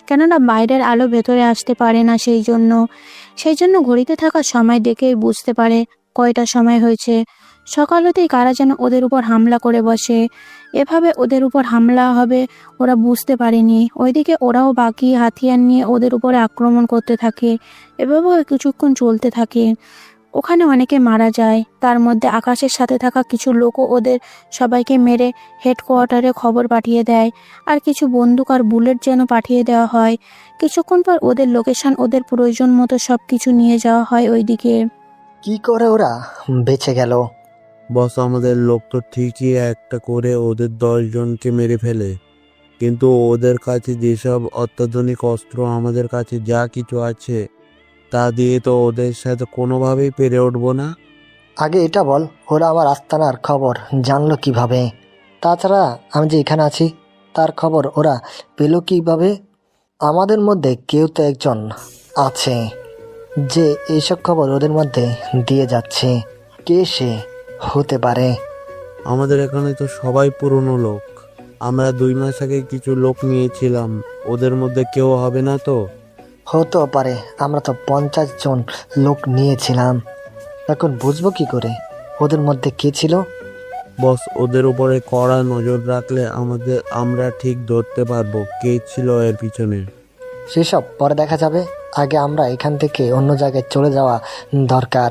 কেননা বাইরের আলো ভেতরে আসতে পারে না। সেই জন্য ঘড়িতে থাকা সময় দেখেই বুঝতে পারে কয়টা সময় হয়েছে। সকাল হতেই কারা যেন ওদের উপর হামলা করে বসে। এভাবে ওদের উপর হামলা হবে ওরা বুঝতে পারেনি। ওইদিকে ওরাও বাকি হাতিয়ার নিয়ে ওদের উপরে আক্রমণ করতে থাকে। এভাবে কিছুক্ষণ চলতে থাকে। ওখানে অনেকে মারা যায়, তার মধ্যে আকাশের সাথে থাকা কিছু লোকও ওদের সবাইকে মেরে হেডকোয়ার্টারে খবর পাঠিয়ে দেয়। আর কিছু বন্দুক আর বুলেট যেন পাঠিয়ে দেওয়া হয়। কিছুক্ষণ পর ওদের লোকেশন, ওদের প্রয়োজন মতো সব কিছু নিয়ে যাওয়া হয় ওইদিকে।
কি করে ওরা বেঁচে গেল?
বস, আমাদের লোক তো ঠিকই একটা করে ওদের 10 জনকে মেরে ফেলে, কিন্তু ওদের কাছে যেসব অত্যাধুনিক অস্ত্র, আমাদের কাছে যা কিছু আছে তা দিয়ে তো ওদের সাথে কোনোভাবেই পেরে উঠবো না।
আগে এটা বল, ওরা আমার আস্তানার খবর জানলো কিভাবে? তাছাড়া আমি যে এখানে আছি তার খবর ওরা পেল কিভাবে? আমাদের মধ্যে কেউ তো একজন আছে যে এইসব খবর ওদের মধ্যে দিয়ে যাচ্ছে। কে সে হতে পারে?
আমাদের এখানে তো সবাই পুরনো লোক। আমরা 2 মাস আগে কিছু লোক নিয়েছিলাম, ওদের মধ্যে কেউ হবে না তো?
হতেও পারে, আমরা তো 50 জন লোক নিয়েছিলাম। এখন বুঝবো কি করে ওদের মধ্যে কে ছিল?
বস, ওদের উপরে কড়া নজর রাখলে আমরা ঠিক ধরতে পারবো কে ছিল এর পিছনে।
সেসব পরে দেখা যাবে, আগে আমরা এখান থেকে অন্য জায়গায় চলে যাওয়া দরকার।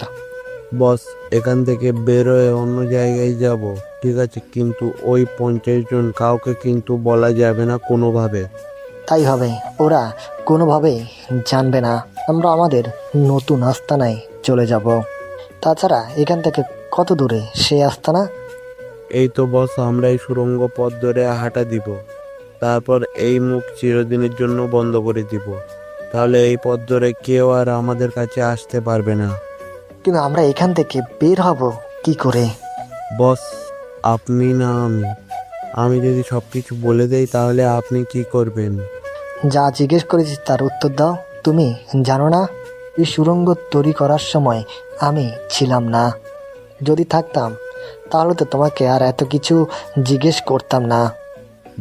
বস, এখান থেকে বেরোয় অন্য জায়গায় যাব, ঠিক আছে, কিন্তু ওই 50 জন কাউকে কিন্তু বলা যাবে না কোনোভাবে।
তাই হবে, ওরা কোনোভাবেই জানবে না। আমরা আমাদের নতুন আস্তানায় চলে যাব। তাছাড়া এখান থেকে কত দূরে সে আস্তানা?
এই তো বস, আমরা এই সুড়ঙ্গ পথ ধরে হাঁটা দিব, তারপর এই মুখ চিরদিনের জন্য বন্ধ করে দিব। তাহলে এই পথ ধরে কেউ আর আমাদের কাছে আসতে পারবে না।
কিন্তু আমরা এখান থেকে বের হব কি করে?
বস, আপনি না আমি যদি সব কিছু বলে দেই তাহলে আপনি কি করবেন?
যা জিজ্ঞেস করেছি তার উত্তর দাও। তুমি জানো না এই সুড়ঙ্গ তৈরি করার সময় আমি ছিলাম না। যদি থাকতাম তাহলে তো তোমাকে আর এত কিছু জিজ্ঞেস করতাম না।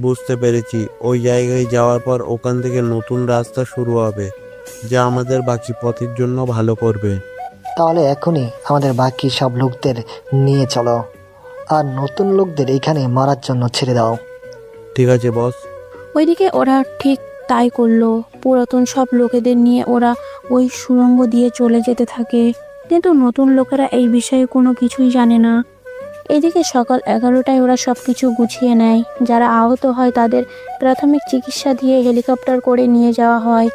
বুঝতে পেরেছি। ওই জায়গায় যাওয়ার পর ওখান থেকে নতুন রাস্তা শুরু হবে, যা আমাদের বাকি পথের জন্য ভালো করবে।
তাহলে এখনই আমাদের বাকি সব লোকদের নিয়ে চলো, আর নতুন লোকদের এখানে মারার জন্য ছেড়ে দাও।
ঠিক আছে বস।
ওইদিকে ওরা ঠিক তাই করলো। পুরাতন সব লোকেদের নিয়ে ওরা ওই সুড়ঙ্গ দিয়ে চলে যেতে থাকে, কিন্তু নতুন লোকেরা এই বিষয়ে কোনো কিছুই জানে না। এদিকে সকাল 11টায় ওরা সব কিছু গুছিয়ে নেয়। যারা আহত হয় তাদের প্রাথমিক চিকিৎসা দিয়ে হেলিকপ্টার করে নিয়ে যাওয়া হয়।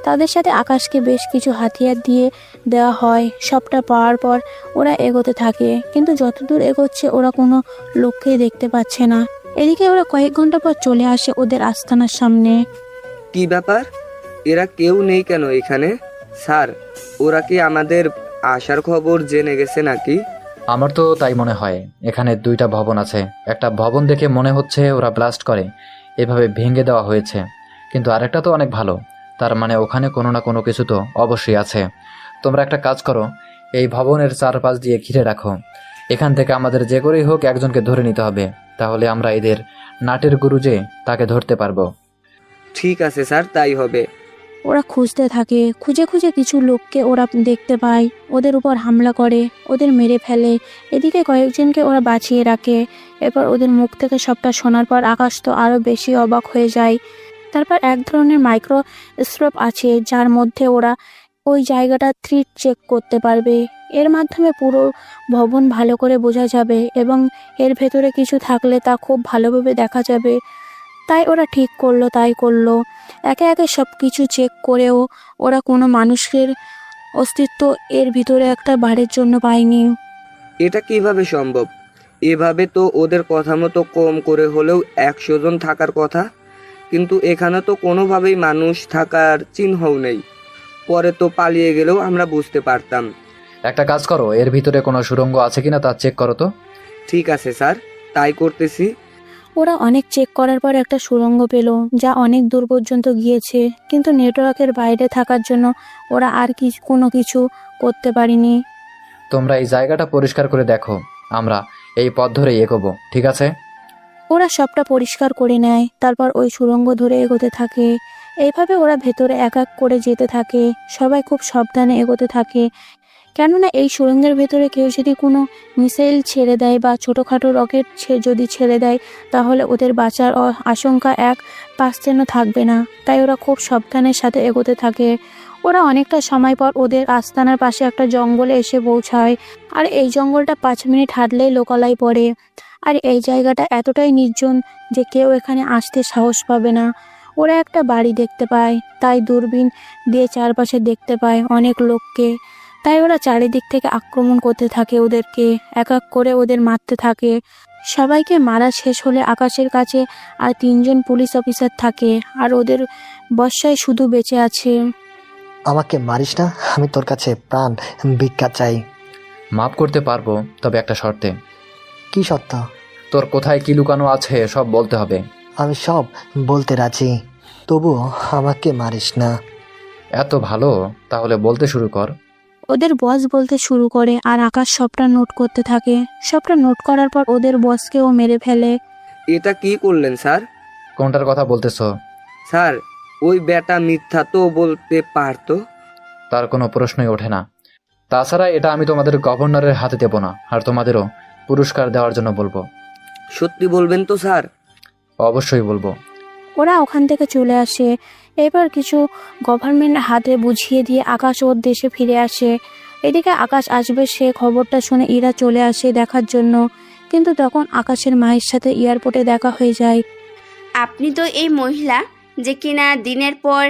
তাদের সাথে আকাশকে বেশ কিছু হাতিয়ার দিয়ে দেওয়া হয়। সবটা পাওয়ার পর ওরা এগোতে থাকে, কিন্তু যতদূর এগোচ্ছে ওরা কোনো লোককেই দেখতে পাচ্ছে না। এদিকে ওরা কয়েক ঘন্টা পর চলে আসে ওদের আস্তানার সামনে।
কি ব্যাপার? এরা কেউ নেই কেন এখানে? স্যার, ওরা কি আমাদের আসার খবর জেনে গেছে নাকি?
আমার তো তাই মনে হয়। এখানে 2টা ভবন আছে। একটা ভবন দেখে মনে হচ্ছে ওরা ব্লাস্ট করে এভাবে ভেঙে দেওয়া হয়েছে, কিন্তু আরেকটা তো অনেক ভালো। তার মানে ওখানে কোনো না কোনো কিছু তো অবশ্যই আছে। তোমরা একটা কাজ করো, এই ভবনের চারপাশ দিয়ে ঘিরে রাখো। এখান থেকে আমাদের যে করেই হোক একজনকে ধরে নিতে হবে, তাহলে আমরা এদের নাটের গুরু যে তাকে ধরতে পারবো।
ঠিক আছে স্যার, তাই হবে।
ওরা খুঁজতে থাকে, খুঁজে খুঁজে কিছু লোককে ওরা দেখতে পায়, ওদের উপর হামলা করে, ওদের মেরে ফেলে। এদিকে কয়েকজনকে ওরা বাঁচিয়ে রাখে। এরপর ওদের মুখ থেকে সবটা শোনার পর আকাশ তো আরও বেশি অবাক হয়ে যায়। তারপর এক ধরনের মাইক্রোস্কোপ আছে যার মধ্যে ওরা ওই জায়গাটা 3D চেক করতে পারবে। এর মাধ্যমে পুরো ভবন ভালো করে বোঝা যাবে এবং এর ভেতরে কিছু থাকলে তা খুব ভালোভাবে দেখা যাবে। তাই ওরা ঠিক করলো, তাই করলো। একে একে সব কিছু চেক করেও ওরা কোনো মানুষের অস্তিত্ব এর ভিতরে একটা বাড়ির জন্য পায়নি।
এটা কিভাবে সম্ভব? এভাবে তো ওদের কথা মতো কম করে হলেও 100 জন থাকার কথা, কিন্তু এখানে তো কোনোভাবেই মানুষ থাকার চিহ্নও নেই। পরে তো পালিয়ে গেলেও আমরা বুঝতে পারতাম।
একটা কাজ করো, এর ভিতরে কোনো সুড়ঙ্গ আছে কিনা তা চেক করো তো।
ঠিক আছে স্যার, তাই করতেছি।
ওরা অনেক চেক করার পর একটা সুড়ঙ্গ পেল যা অনেক দূর পর্যন্ত গিয়েছে, কিন্তু নেটওয়ার্কের বাইরে থাকার জন্য ওরা আর কোনো কিছু করতে পারেনি।
তোমরা এই জায়গাটা পরিষ্কার করে দেখো, আমরা এই পথ ধরেই এগোবো, ঠিক আছে?
ওরা সবটা পরিষ্কার করে নেয়, তারপর ওই সুড়ঙ্গ ধরে এগোতে থাকে। এইভাবে ওরা ভেতরে এক এক করে যেতে থাকে। সবাই খুব সাবধানে এগোতে থাকে, কেননা এই সুড়ঙ্গের ভেতরে কেউ যদি কোনো মিসাইল ছেড়ে দেয় বা ছোটোখাটো রকেট যদি ছেড়ে দেয়, তাহলে ওদের বাঁচার আশঙ্কা 1% থাকবে না। তাই ওরা খুব সাবধানের সাথে এগোতে থাকে। ওরা অনেকটা সময় পর ওদের আস্তানার পাশে একটা জঙ্গলে এসে পৌঁছায়। আর এই জঙ্গলটা 5 মিনিট হাঁটলেই লোকালয় পড়ে। আর এই জায়গাটা এতটাই নির্জন যে কেউ এখানে আসতে সাহস পাবে না। ওরা একটা বাড়ি দেখতে পায়, তাই দূরবীন দিয়ে চারপাশে দেখতে পায় অনেক লোককে। তাই ওরা চারিদিক থেকে আক্রমণ করতে থাকে, ওদেরকে এক এক করে ওদের মারতে থাকে। সবাইকে মারা শেষ হলে আকাশের কাছে আর 3 জন পুলিশ অফিসার থাকে, আর ওদের বর্ষায় শুধু বেঁচে আছে।
আমাকে মারিস না, আমি তোর কাছে প্রাণ ভিক্ষা চাই।
মাফ করতে পারবো, তবে একটা শর্তে।
কি সত্য?
তোর কোথায় কি লুকানো আছে সব বলতে হবে।
আমি সব বলতে রাজি, তবুও আমাকে মারিস না।
এত ভালো, তাহলে বলতে শুরু কর।
ওদের বস বলতে শুরু করে আর আকাশ সবটা নোট করতে থাকে। সবটা নোট করার পর ওদের বসকেও মেরে ফেলে।
এটা কি করলেন স্যার?
কোনটার কথা বলতেছ?
স্যার, ওই বেটা মিথ্যা তো বলতে পারতো।
তার কোনো প্রশ্নই ওঠে না। তাছাড়া এটা আমি তোমাদের গভর্নরের হাতে দেব না, আর তোমাদেরও পুরস্কার দেওয়ার জন্য বলবো।
সত্যি বলবেন তো স্যার?
অবশ্যই বলবো।
ওরা ওখান থেকে চলে আসে। এবার কিছু গভর্নমেন্ট হাতে বুঝিয়ে দিয়ে আকাশ ওর দেশে ফিরে আসে। এদিকে আকাশ আসবে সে খবরটা শুনে ইরা চলে আসে দেখার জন্য, কিন্তু তখন আকাশের মায়ের সাথে এয়ারপোর্টে দেখা হয়ে যায়।
আপনি তো এই মহিলা যে কিনা দিনের পর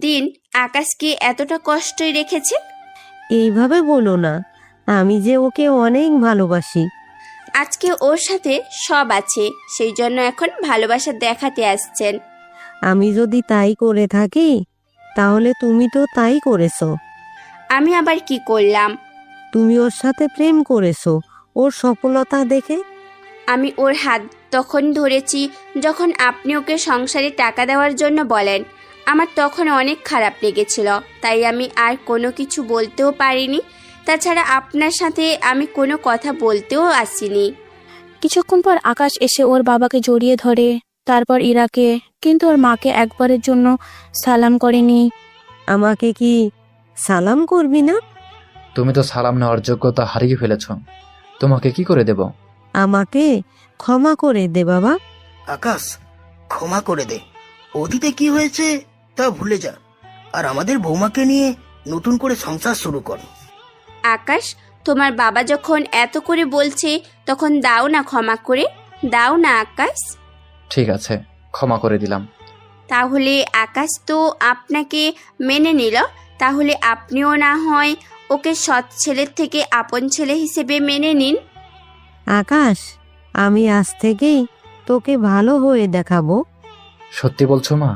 দিন আকাশকে এতটা কষ্টই রেখেছে।
এইভাবে বলো না, আমি যে ওকে অনেক ভালোবাসি।
আজকে ওর সাথে সব আছে, সেই জন্য এখন ভালোবাসা দেখাতে আসছেন।
আমি যদি তাই করে থাকি, তাহলে তুমি তো তাই করেছো।
আমি আবার কি করলাম?
তুমি ওর সাথে প্রেম করেছো ওর সফলতা দেখে।
আমি ওর হাত তখন ধরেছি যখন আপনি ওকে সংসারে টাকা দেওয়ার জন্য বলেন। আমার তখন অনেক খারাপ লেগেছিল, তাই আমি আর কোনো কিছু বলতেও পারিনি। তাছাড়া আপনার সাথে আমি কোনো কথা বলতেও আসিনি।
কিছুক্ষণ পর আকাশ এসে ওর বাবাকে জড়িয়ে ধরে, তারপর ইরাকে, কিন্তু ওর মাকে একবারের জন্য সালাম করেনি।
আমাকে কি সালাম করবি না?
তুমি তো সালাম নেওয়ার যোগ্যতা হারিয়ে ফেলেছ, তোমাকে কি করে দেব?
আমাকে ক্ষমা করে দে বাবা।
আকাশ, ক্ষমা করে দে। অতীতে কি হয়েছে তা ভুলে যা, আর আমাদের বৌমাকে নিয়ে নতুন করে সংসার শুরু কর।
আকাশ, তোমার বাবা যখন এত করে বলছে তখন দাও না ক্ষমা করে, দাও না আকাশ।
ঠিক আছে, ক্ষমা করে দিলাম।
তাহলে আকাশ তো আপনাকে মেনে নিল, তাহলে আপনিও না হয় ওকে সৎ ছেলের থেকে আপন ছেলে হিসেবে মেনে নিন।
আকাশ, আমি আজ থেকেই তোকে ভালো হয়ে দেখাবো।
সত্যি বলছো মা?